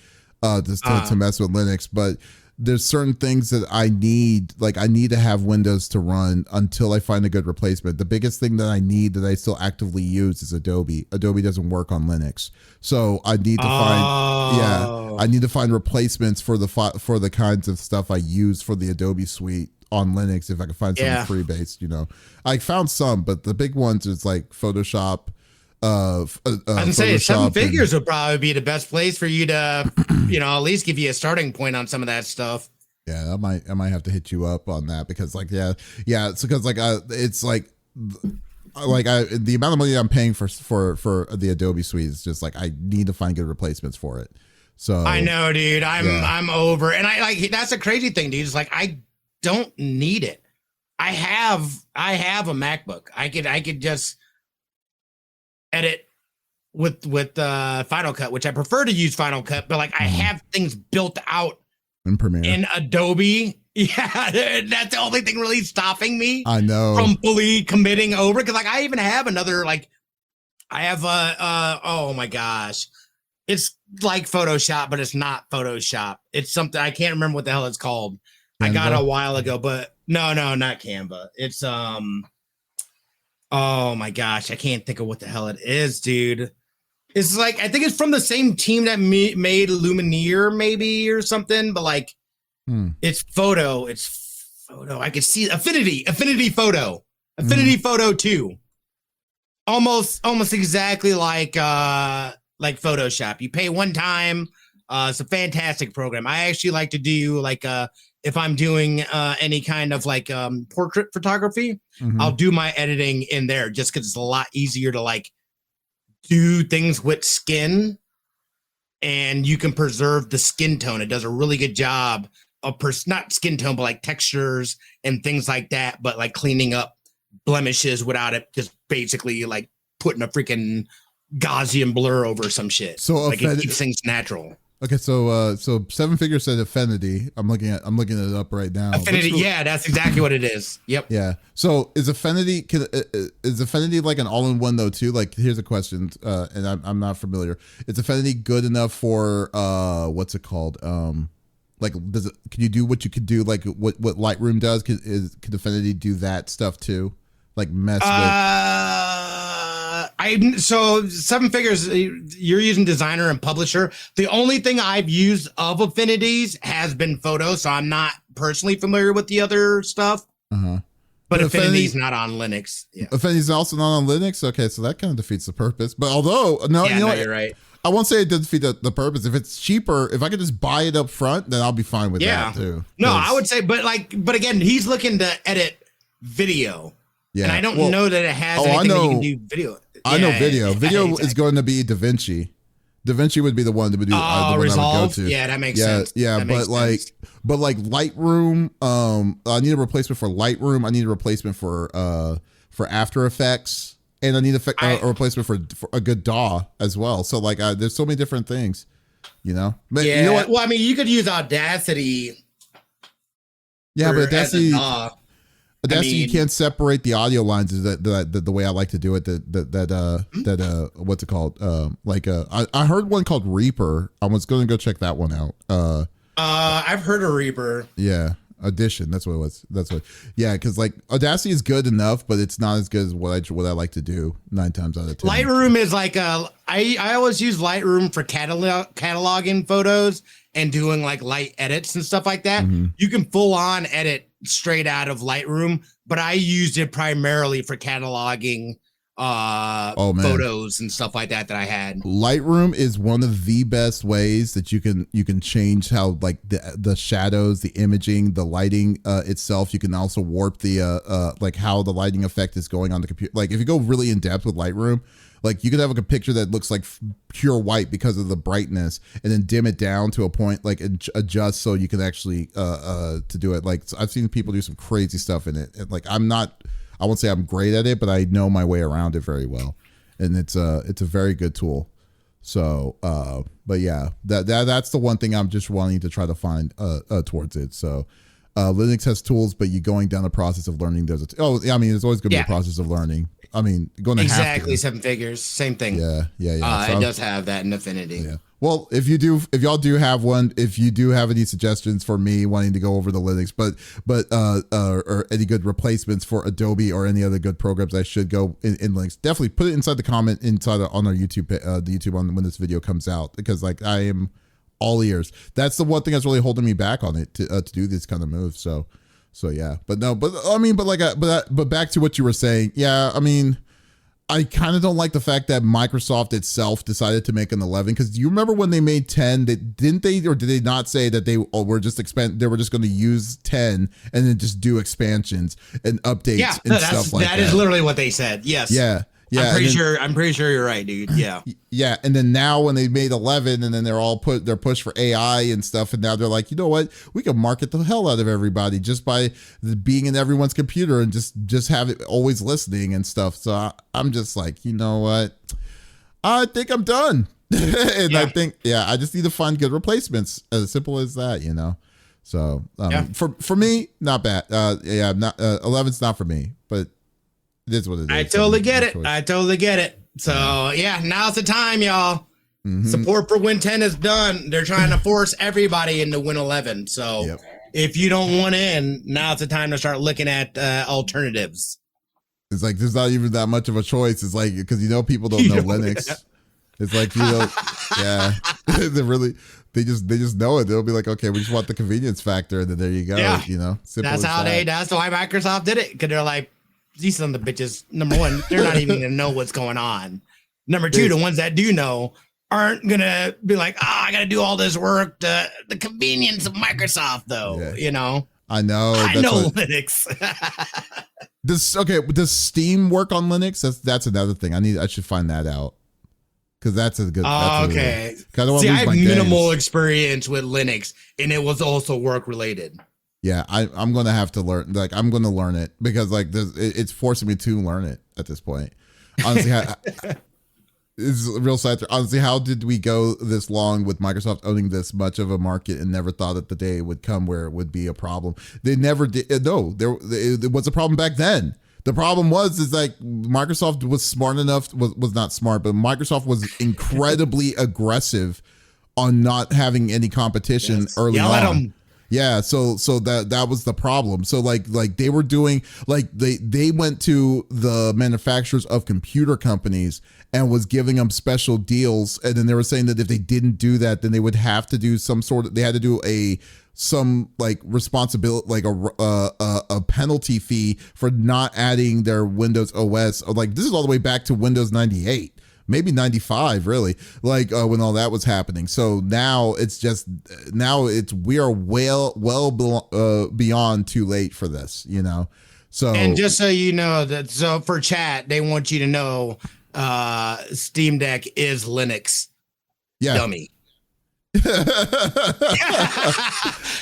to mess with Linux, but there's certain things that I need. Like, I need to have Windows to run until I find a good replacement. The biggest thing that I need that I still actively use is Adobe. Adobe doesn't work on Linux, so I need to I need to find replacements for the kinds of stuff I use for the Adobe suite on Linux, if I can find something free based. You know, I found some, but the big ones is like Photoshop. I can say 7 figures would probably be the best place for you to, you know, at least give you a starting point on some of that stuff. Yeah, I might have to hit you up on that, because like, it's because like it's like the amount of money I'm paying for the Adobe suite is just like, I need to find good replacements for it. So I know, dude. I'm over, and I like, that's a crazy thing, dude. It's like, I don't need it. I have a MacBook. I could just edit with Final Cut, which I prefer to use Final Cut, but like, I have things built out in Premiere, in Adobe. Yeah, that's the only thing really stopping me. I know, from fully committing over, because like, I even have another, like, I have oh my gosh. It's like Photoshop, but it's not Photoshop. It's something I can't remember what the hell it's called. Canva? I got it a while ago, but no, not Canva. It's oh my gosh, I can't think of what the hell it is, dude. It's like I think it's from the same team that made Lumineer, maybe, or something, but like it's photo. I can see Affinity Photo. Affinity Photo 2. Almost exactly like Photoshop. You pay one time. It's a fantastic program. I actually like to do like if I'm doing any kind of like portrait photography, I'll do my editing in there just because it's a lot easier to like do things with skin, and you can preserve the skin tone. It does a really good job of not skin tone, but like textures and things like that, but like cleaning up blemishes without it just basically like putting a freaking Gaussian blur over some shit. So like it keeps things natural. Okay, so Seven Figure said Affinity. I'm looking it up right now. Affinity, yeah, that's exactly what it is. Yep. Yeah. So is Affinity like an all-in-one though too? Like, here's a question, and I'm not familiar. Is Affinity good enough for what's it called? Like, can you do what you could do like what Lightroom does? Could Affinity do that stuff too? Like mess with. So Seven Figures, you're using Designer and Publisher. The only thing I've used of Affinities has been Photo, so I'm not personally familiar with the other stuff. But Affinity's not on Linux. Yeah. Affinity's also not on Linux? Okay, so that kind of defeats the purpose. But although, you know what? You're right. I won't say it does defeat the purpose. If it's cheaper, if I could just buy it up front, then I'll be fine with that too. No, I would say, but again, he's looking to edit video. Yeah. And I don't know that it has anything that you can do video. I know video. Video is going to be DaVinci. DaVinci would be the one that would do. Resolve. I would go to. Yeah, that makes sense. Yeah, but like Lightroom, I need a replacement for Lightroom. I need a replacement for After Effects, and I need a replacement for a good DAW as well. So like, there's so many different things, you know. But yeah. You know what? Well, I mean, you could use Audacity. Yeah, but Audacity. You can't separate the audio lines. Is that the way I like to do it? What's it called? I heard one called Reaper. I was going to go check that one out. I've heard of Reaper. Yeah, Audition. That's what it was. Yeah, because like Audacity is good enough, but it's not as good as what I like to do 9 times out of 10. Lightroom is like I always use Lightroom for cataloging photos and doing like light edits and stuff like that. You can full on edit straight out of Lightroom, but I used it primarily for cataloging photos and stuff like that I had. Lightroom is one of the best ways that you can change how like the shadows, the imaging, the lighting itself. You can also warp the like how the lighting effect is going on the computer. Like if you go really in depth with Lightroom, like you could have like a picture that looks like pure white because of the brightness, and then dim it down to a point, like adjust so you can actually to do it. Like I've seen people do some crazy stuff in it. And like I won't say I'm great at it, but I know my way around it very well, and it's a very good tool. So, but yeah, that's the one thing I'm just wanting to try to find towards it. So, Linux has tools, but you're going down the process of learning. There's always going to be a process of learning. I mean, going to exactly 7 figures, same thing. Yeah. So it does have that in Affinity. Yeah. Well, if y'all do have one, if you do have any suggestions for me wanting to go over the Linux, or any good replacements for Adobe or any other good programs I should go in Linux, definitely put it inside the comment on our YouTube, the YouTube when this video comes out, because like I am all ears. That's the one thing that's really holding me back on it to do this kind of move. So yeah, but back to what you were saying. Yeah, I mean, I kind of don't like the fact that Microsoft itself decided to make an 11, because do you remember when they made 10? Did they not say that they were just going to use 10 and then just do expansions and updates and stuff like that? That is literally what they said. Yes. Yeah. I'm pretty sure you're right, dude. Yeah. Yeah. And then now when they made 11 and then they're pushed for AI and stuff. And now they're like, you know what? We can market the hell out of everybody just by being in everyone's computer and just have it always listening and stuff. So I'm just like, you know what? I think I'm done. And I think, I just need to find good replacements. As simple as that, you know? So for me, not bad. 11's not for me, but it is what it is. I totally get it. So yeah, now's the time, y'all. Mm-hmm. Support for Win 10 is done. They're trying to force everybody into Win 11. So if you don't want in, now's the time to start looking at alternatives. It's like there's not even that much of a choice. It's like because people don't know Linux. It's like they just know it. They'll be like, okay, we just want the convenience factor, and then there you go. Simple. That's why Microsoft did it, because they're like, these son of the bitches. Number one, they're not even gonna know what's going on. Number two, the ones that do know aren't gonna be like, I gotta do all this work. The convenience of Microsoft, though. I know. I know Linux. Does Steam work on Linux? That's another thing. I should find that out. Because that's a good. Okay. See, I have minimal experience with Linux, and it was also work related. Yeah, I'm gonna have to learn. Like, I'm gonna learn it because it's forcing me to learn it at this point. Honestly, it's a real side. Honestly, how did we go this long with Microsoft owning this much of a market and never thought that the day would come where it would be a problem? They never did. No, it was a problem back then. The problem is like Microsoft was smart enough, was not smart, but Microsoft was incredibly aggressive on not having any competition early on. At them. Yeah, so that was the problem. So like they were doing, like they went to the manufacturers of computer companies and was giving them special deals, and then they were saying that if they didn't do that, then they would have to do they had to do some responsibility, like a penalty fee for not adding their Windows OS. Like this is all the way back to Windows 98, maybe 95, really, when all that was happening. So now we are well beyond too late for this, So, and just so you know so for chat, they want you to know Steam Deck is Linux. Yeah. Dummy.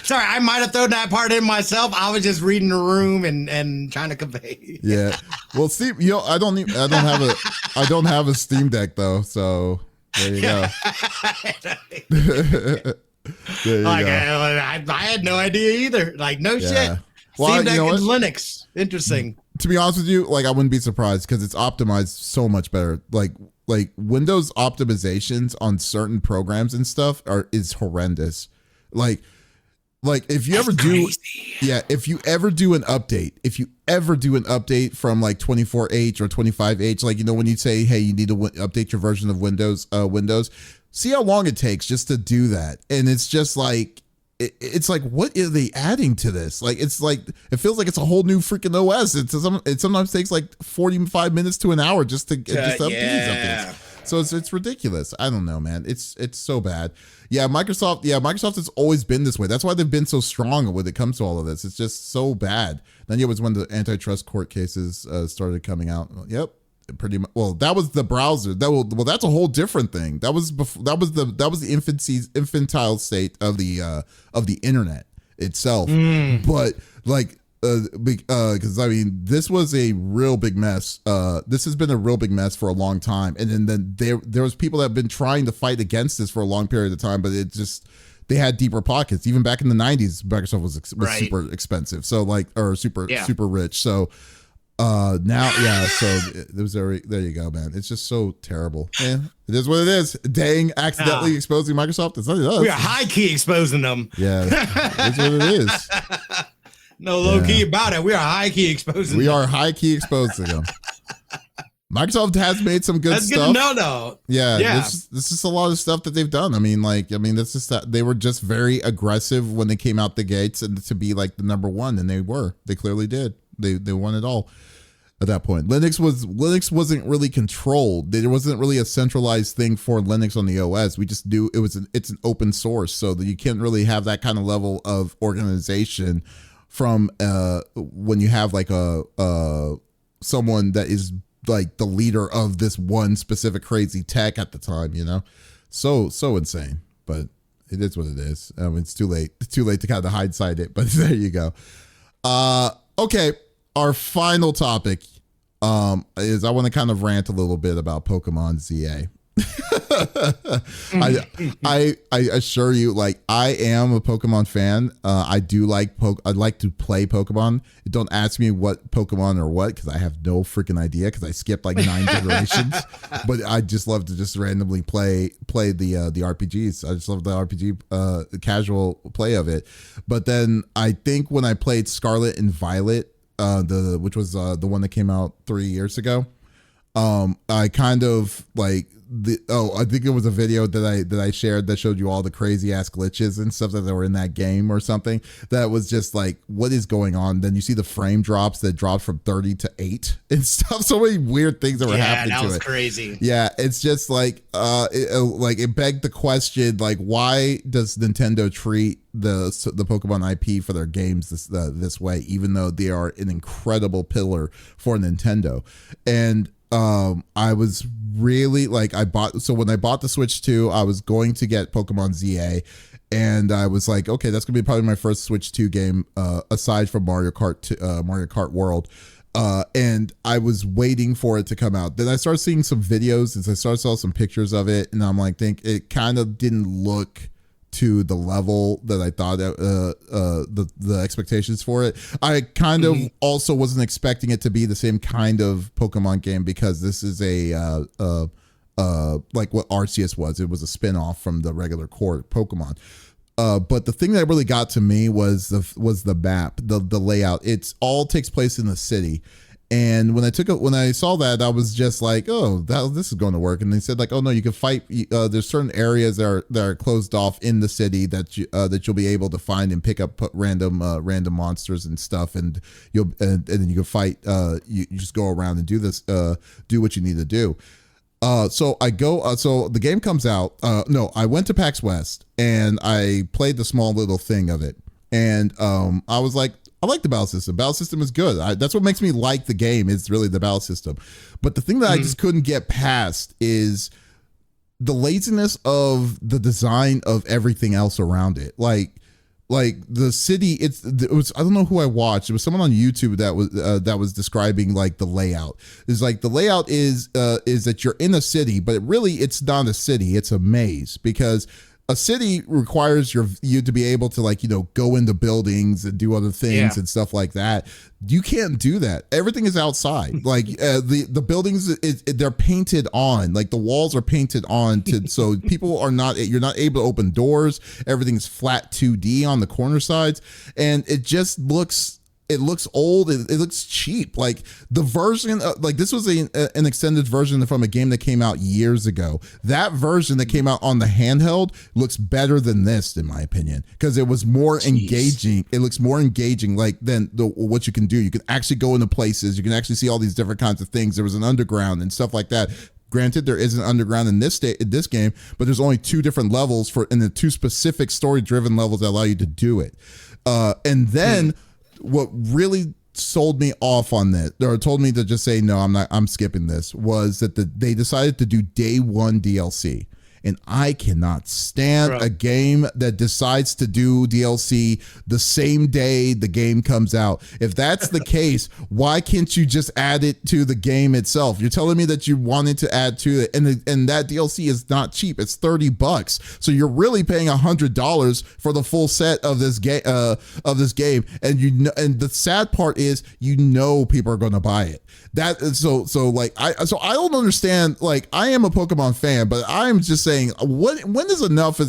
Sorry, I might have thrown that part in myself. I was just reading the room and trying to convey. Yeah. Well, Steve, I don't have a Steam Deck though, so there you go. There you go. I had no idea either. Like, no shit. Well, Steam Deck is Linux. Interesting. To be honest with you, I wouldn't be surprised because it's optimized so much better. Like Windows optimizations on certain programs and stuff is horrendous. Like if you ever do an update from 24H or 25H, when you say, hey, you need to update your version of Windows, see how long it takes just to do that. And it's just it's like, what are they adding to this? It feels like it's a whole new freaking OS. It sometimes takes 45 minutes to an hour just to update these updates. So it's ridiculous. I don't know, man. It's so bad. Microsoft has always been this way. That's why they've been so strong when it comes to all of this. It's just so bad. Then it was when the antitrust court cases started coming out. Yep. Pretty much. Well, that was the browser. That's a whole different thing. That was the infantile state of the internet itself. But because this was a real big mess. This has been a real big mess for a long time, and then there was people that have been trying to fight against this for a long period of time, but they had deeper pockets. Even back in the 90s, Microsoft was super expensive, so super rich. So so there you go, man. It's just so terrible. Yeah, it is what it is. Dang, accidentally exposing Microsoft. It's not us. We are high key exposing them. Yeah, it's what it is. No low key about it. We are high key exposing. We are high key exposing them. Microsoft has made some good stuff. That's good to know, though. Yeah. This is a lot of stuff that they've done. This is that they were just very aggressive when they came out the gates and to be the number one, and they clearly did. They won it all at that point. Linux wasn't really controlled. There wasn't really a centralized thing for Linux on the OS. We just knew it's an open source, so that you can't really have that kind of level of organization from when you have someone that is the leader of this one specific crazy tech at the time, so insane. But it is what it is. It's too late to kind of hindsight it, but there you go. Okay, our final topic is I want to kind of rant a little bit about Pokemon ZA. I assure you, like, I am a Pokemon fan. I do like I'd like to play Pokemon. Don't ask me what Pokemon or what, because I have no freaking idea, because I skipped like 9 generations. But I just love to just randomly play the RPGs. I just love the RPG casual play of it. But then I think when I played Scarlet and Violet, which was the one that came out 3 years ago, I kind of like I think it was a video that I shared that showed you all the crazy ass glitches and stuff that were in that game or something. That was just like, what is going on? Then you see the frame drops that dropped from 30 to 8 and stuff. So many weird things that were happening to it. Yeah, that was crazy. Yeah, it's just like it begged the question, like, why does Nintendo treat the Pokemon IP for their games this way, even though they are an incredible pillar for Nintendo? And I was really like, when I bought the Switch 2, I was going to get Pokemon ZA, and I was like, okay, that's gonna be probably my first Switch 2 game, aside from Mario Kart World. And I was waiting for it to come out. Then I started seeing some videos, and I started seeing some pictures of it, and I'm like, think it kind of didn't look to the level that I thought the expectations for it. I kind of also wasn't expecting it to be the same kind of Pokemon game, because this is like what Arceus was. It was a spin-off from the regular core Pokemon. But the thing that really got to me was the map, the layout. It's all takes place in the city. And when I saw that, I was just like, oh, this is going to work. And they said, like, oh no, you can fight. There's certain areas that are closed off in the city that you'll be able to find and pick up random monsters and stuff. And then you can fight. You just go around and do this. Do what you need to do. So the game comes out. No, I went to PAX West and I played the small little thing of it. And I was like, I like the battle system. Battle system is good. That's what makes me like the game, is really the battle system. But the thing that I just couldn't get past is the laziness of the design of everything else around it. Like the city, it was, I don't know who I watched. It was someone on YouTube that was describing like the layout. It's like the layout is that you're in a city, but really it's not a city. It's a maze, because a city requires you to be able to, like, go into buildings and do other things and stuff like that. You can't do that. Everything is outside. Like the buildings, they're painted on. Like the walls are painted on so you're not able to open doors. Everything's flat 2D on the corner sides, and it just looks. It looks old. It looks cheap. Like the version, like this was an extended version from a game that came out years ago. That version that came out on the handheld looks better than this, in my opinion, because it was more engaging. It looks more engaging, like than what you can do. You can actually go into places. You can actually see all these different kinds of things. There was an underground and stuff like that. Granted, there is an underground in this game, but there's only 2 different levels and the 2 specific story-driven levels that allow you to do it. And then. What really sold me off on that, or told me to just say, no, I'm skipping this, was that they decided to do day 1 DLC. And I cannot stand a game that decides to do DLC the same day the game comes out. If that's the case, why can't you just add it to the game itself? You're telling me that you wanted to add to it, and that DLC is not cheap. It's $30, so you're really paying $100 for the full set of this game. And the sad part is, people are going to buy it. I don't understand. Like, I am a Pokemon fan, but I'm just saying, when is enough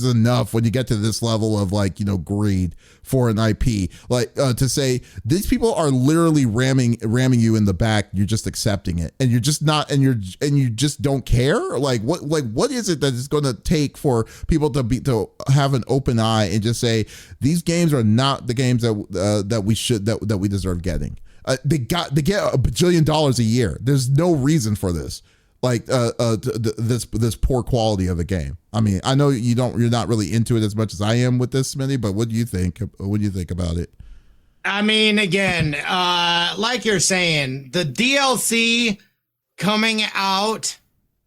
when you get to this level of, like, greed for an IP, like to say these people are literally ramming you in the back, you're just accepting it, and you're just not, and you just don't care. What is it that is going to take for people to have an open eye and just say these games are not the games that we deserve getting? They get $1 bajillion a year. There's no reason for this. This poor quality of the game. I mean, I know you're not really into it as much as I am with this, Smitty, but what do you think? What do you think about it? I mean, again, like you're saying, the DLC coming out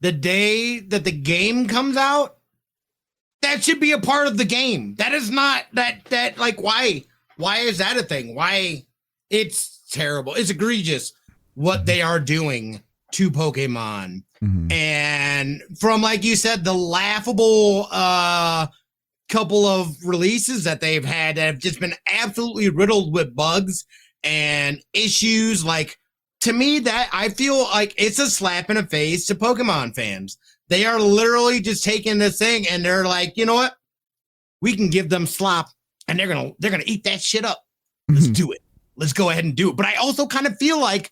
the day that the game comes out, that should be a part of the game. That is not that like, why is that a thing? Why? It's terrible. It's egregious what they are doing to Pokemon. Mhm. And from, like you said, the laughable couple of releases that they've had that have just been absolutely riddled with bugs and issues, like, to me, that I feel like it's a slap in the face to Pokemon fans. They are literally just taking this thing and they're like, you know what? We can give them slop and they're gonna eat that shit up. Let's do it. Let's go ahead and do it. But I also kind of feel like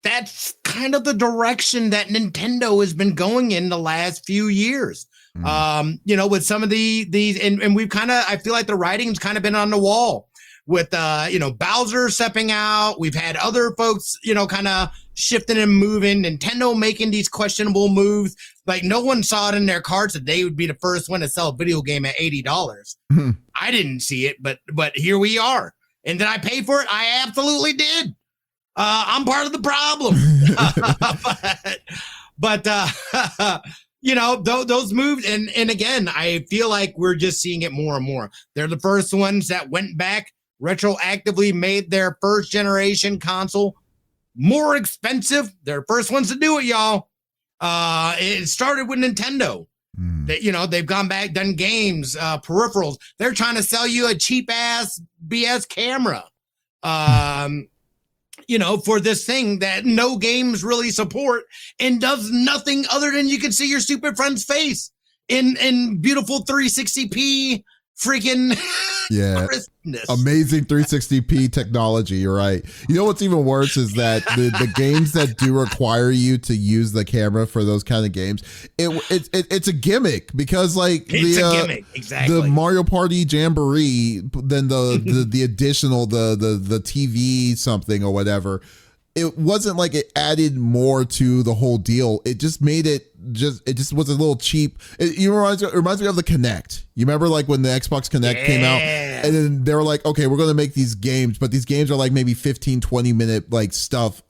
that's kind of the direction that Nintendo has been going in the last few years. You know, with some of these and we've kind of, I feel like the writing's kind of been on the wall with you know, Bowser stepping out. We've had other folks, you know, kind of shifting and moving, Nintendo making these questionable moves. Like, no one saw it in their cards that they would be the first one to sell a video game at $80. I didn't see it, but here we are. And did I pay for it? I absolutely did. I'm part of the problem. but you know, those moves, and again, I feel like we're just seeing it more and more. They're the first ones that went back, retroactively made their first generation console more expensive. They're the first ones to do it, y'all. It started with Nintendo. That, you know, they've gone back, done games, peripherals. They're trying to sell you a cheap ass BS camera. You know, for this thing that no games really support and does nothing other than you can see your stupid friend's face in beautiful 360p freaking crispness. Amazing 360p technology. You're right. You know what's even worse is that the games that do require you to use the camera for those kind of games, it's a gimmick, because like it's a gimmick, exactly. The Mario Party Jamboree, then the additional the TV something or whatever. It wasn't like it added more to the whole deal. It just made it just was a little cheap. It reminds me of the Kinect. You remember like when the Xbox Kinect came out, and then they were like, okay, we're going to make these games, but these games are like maybe 15-20 minute like stuff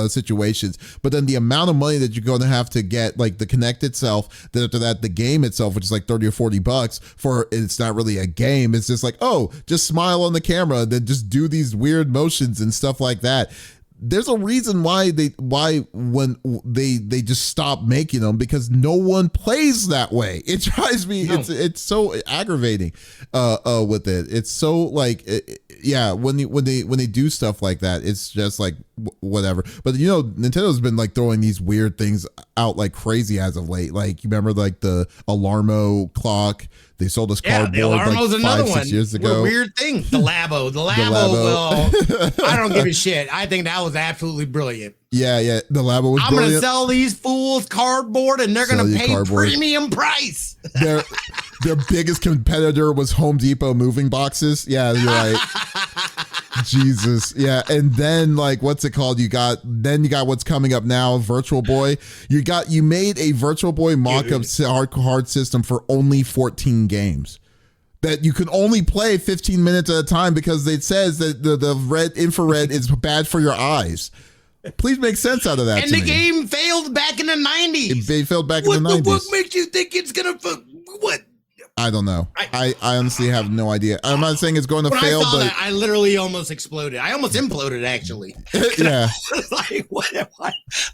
situations. But then the amount of money that you're going to have to get, like the Kinect itself, then after that the game itself, which is like $30 or $40 for, it's not really a game. It's just like, oh, just smile on the camera, then just do these weird motions and stuff like that. There's a reason why when they just stop making them, because no one plays that way. It drives me. No. It's so aggravating with it. It's so like when they do stuff like that, it's just like whatever. But you know, Nintendo's been like throwing these weird things out like crazy as of late. Like, you remember like the Alarmo clock. They sold us cardboard like 5-6 years ago. Weird thing. The Labo. Well, I don't give a shit. I think that was absolutely brilliant. Yeah. The Labo was brilliant. I'm going to sell these fools cardboard, and they're going to pay premium price. Their biggest competitor was Home Depot moving boxes. Yeah, you're right. Jesus. Yeah. And then like, what's it called? You got what's coming up now, Virtual Boy. You made a Virtual Boy mock-up hard system for only 14 games that you can only play 15 minutes at a time, because it says that the red infrared is bad for your eyes. Please make sense out of that. And the game failed back in the 90s. It failed back in the 90s. What makes you think it's going to, what? I don't know. I honestly have no idea. I'm not saying it's going to fail, but that, I literally almost exploded. I almost imploded, actually. Yeah. Like, what?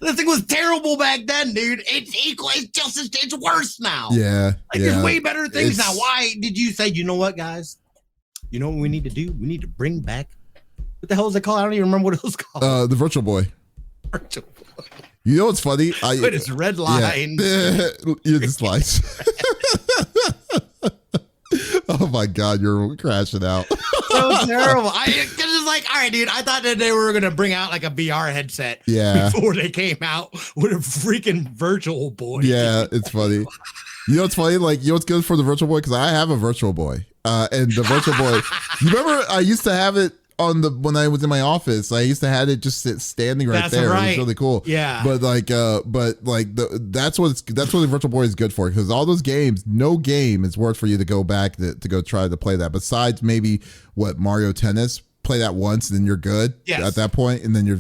This thing was terrible back then, dude. It's equal. It's worse now. Yeah. Like, there's way better things now. Why did you say, you know what, guys? You know what we need to do? We need to bring back, what the hell is it called? I don't even remember what it was called. The Virtual Boy. Virtual Boy. You know what's funny? But it's red line. Yeah. You're just slice. Oh my God, you're crashing out. So terrible. It's like, all right, dude, I thought that they were going to bring out like a VR headset before they came out with a freaking Virtual Boy. Yeah, it's funny. You know what's funny? Like, you know what's good for the Virtual Boy? Because I have a Virtual Boy. And the Virtual Boy, you remember I used to have it when I was in my office. I used to have it just standing right there. Right. It was really cool. Yeah. But that's what the Virtual Boy is good for, because all those games, no game is worth for you to go back to go try to play that, besides maybe Mario Tennis. play that once, and then you're good at that point, and then you're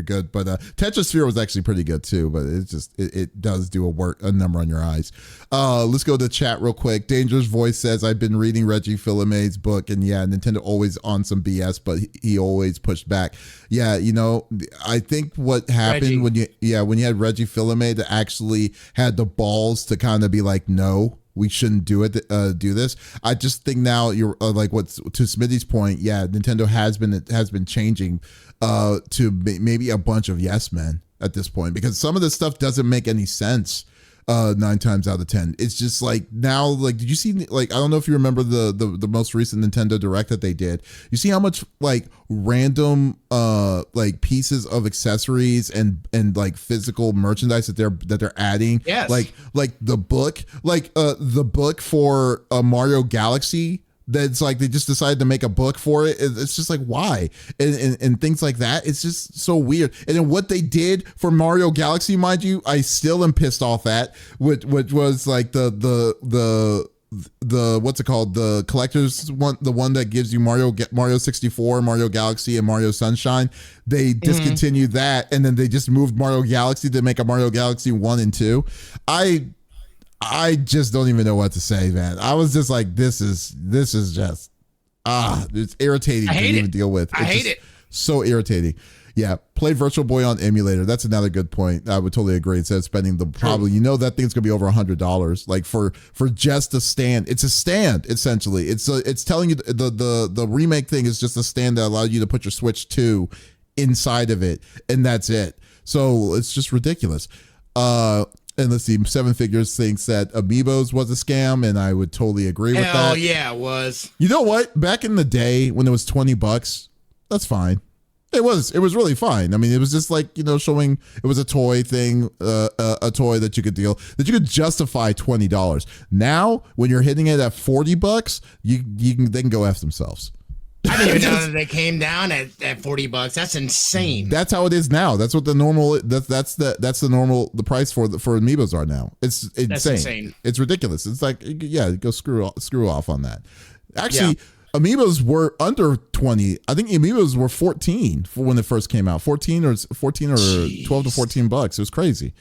good. But Tetrasphere was actually pretty good too, but it's just it does do a number on your eyes. Let's go to chat real quick. Dangerous Voice says, I've been reading Reggie Fils-Aimé's book, and yeah, Nintendo always on some BS, but he always pushed back. Yeah, you know, I think what happened when you had Reggie Fils-Aimé that actually had the balls to kind of be like, no, we shouldn't do this. I just think now you're like what's to Smitty's point. Yeah, Nintendo has been changing to maybe a bunch of yes men at this point, because some of this stuff doesn't make any sense. 9 times out of 10, it's just like now. Like, did you see? Like, I don't know if you remember the most recent Nintendo Direct that they did. You see how much like random like pieces of accessories and like physical merchandise that they're adding. Yes. Like the book for Mario Galaxy. That's like they just decided to make a book for it. It's just like, why? And things like that. It's just so weird. And then what they did for Mario Galaxy, mind you, I still am pissed off at, which was like the what's it called? The collector's one, the one that gives you Mario 64, Mario Galaxy, and Mario Sunshine. They discontinued that, and then they just moved Mario Galaxy to make a Mario Galaxy 1 and 2. I just don't even know what to say, man. I was just like, this is just, it's irritating to even deal with. I hate it. So irritating. Yeah, play Virtual Boy on emulator. That's another good point. I would totally agree. Instead of spending probably, you know, that thing's gonna be over $100, like for just a stand. It's a stand essentially. It's telling you the remake thing is just a stand that allows you to put your Switch 2 inside of it, and that's it. So it's just ridiculous. And let's see, Seven Figures thinks that Amiibos was a scam, and I would totally agree with that. Hell yeah, it was. You know what? Back in the day when it was $20, that's fine. It was really fine. I mean, it was just like, you know, showing it was a toy thing, a toy that you could justify $20. Now, when you're hitting it at $40, they can go F themselves. I didn't even know that they came down at $40. That's insane. That's how it is now. That's what the normal. That's the normal. The price for Amiibos are now. It's insane. That's insane. It's ridiculous. It's like, yeah, go screw off on that. Actually, Amiibos were under 20. I think Amiibos were 14 for when it first came out. 14 or Jeez. 12 to $14. It was crazy.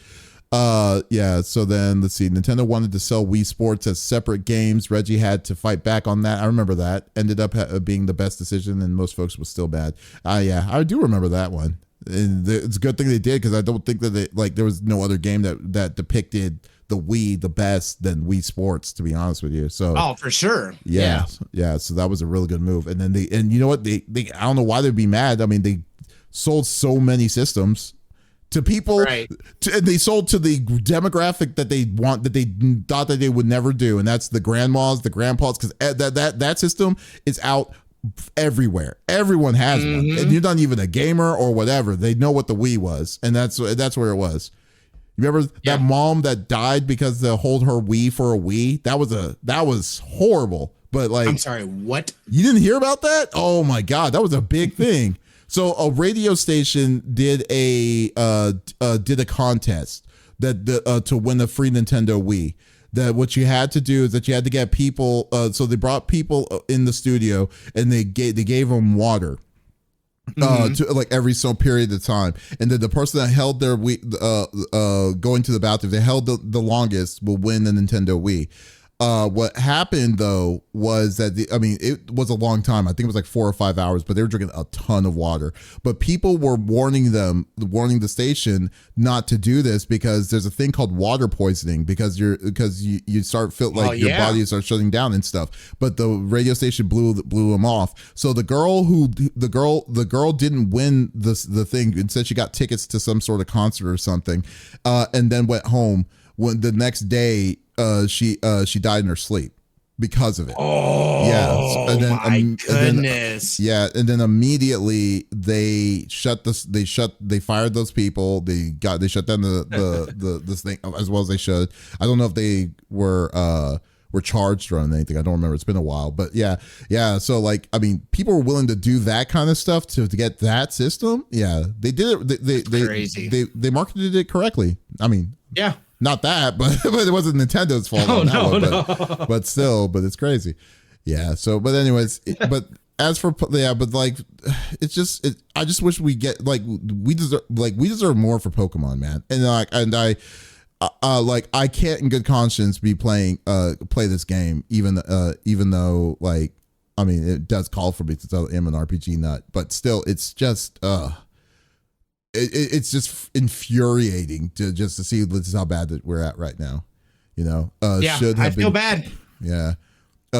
Yeah, so then let's see. Nintendo wanted to sell Wii Sports as separate games. Reggie had to fight back on that. I remember that. Ended up being the best decision, and most folks was still bad. Yeah, I do remember that one. And it's a good thing they did, because I don't think that there was no other game that depicted the Wii the best than Wii Sports, to be honest with you. So for sure. Yeah. So that was a really good move. And then you know what? They I don't know why they'd be mad. I mean, they sold so many systems to people, right. They sold to the demographic that they thought that they would never do, and that's the grandmas, the grandpas, because that system is out everywhere. Everyone has one, and you're not even a gamer or whatever. They know what the Wii was, and that's where it was. You remember that mom that died because they hold her Wii for a Wii? That was horrible. But like, I'm sorry, what? You didn't hear about that? Oh my God, that was a big thing. So a radio station did a contest that to win a free Nintendo Wii. That what you had to do is that you had to get people. So they brought people in the studio, and they gave them water. To like every so period of time, and then the person that held their Wii, going to the bathroom, they held the longest, will win the Nintendo Wii. What happened though was that it was a long time. I think it was like 4 or 5 hours, but they were drinking a ton of water. But people were warning the station not to do this, because there's a thing called water poisoning, because you start feel like your body starts shutting down and stuff. But the radio station blew them off. So the girl didn't win the thing. Instead, she got tickets to some sort of concert or something, and then went home. When the next day, she died in her sleep because of it. Oh, yeah. And then, my goodness. And then immediately they fired those people. They shut down this thing as well as they should. I don't know if they were charged or anything. I don't remember. It's been a while, but yeah. So like, people were willing to do that kind of stuff to get that system. Yeah, they did it. Crazy. They marketed it correctly. Yeah. Not that, but it wasn't Nintendo's fault. But still, it's crazy. Yeah. So, but anyways, but as for but like, it's just I just wish we get we deserve more for Pokemon, man. And I can't in good conscience be play this game even though like, I mean, it does call for me since I am an RPG nut, but still it's just it's just infuriating to see this is how bad that we're at right now. You know, I feel bad. Yeah.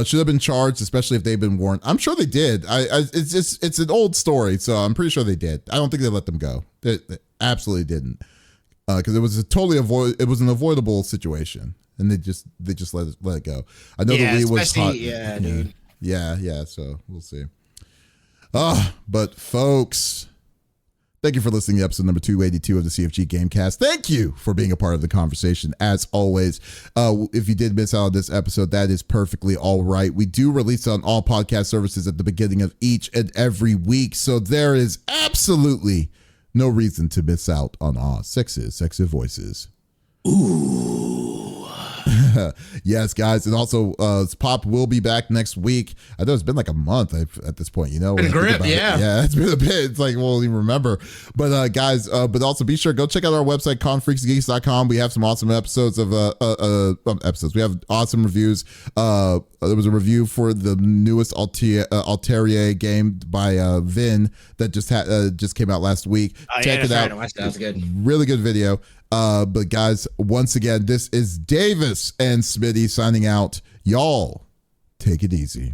Should have been charged, especially if they've been warned. I'm sure they did. It's an old story, so I'm pretty sure they did. I don't think they let them go. They absolutely didn't, because it was it was an avoidable situation, and they just let it go. I know the Wii was hot. Dude. Yeah. So we'll see. But folks, thank you for listening to episode number 282 of the CFG Game Cast. Thank you for being a part of the conversation, as always. If you did miss out on this episode, that is perfectly all right. We do release on all podcast services at the beginning of each and every week, so there is absolutely no reason to miss out on our sexy voices. Ooh. Yes, guys. And also, Pop will be back next week. I know it's been like a month at this point, you know. Been a grip, yeah. Yeah, it's been a bit. It's like, we won't even remember. But guys, but also be sure, go check out our website, confreaksgeeks.com. We have some awesome episodes of episodes. We have awesome reviews. There was a review for the newest Altaria game by Vin that just came out last week. Check it out. That was good. Really good video. But guys, once again, this is Davis and Smitty signing out. Y'all take it easy.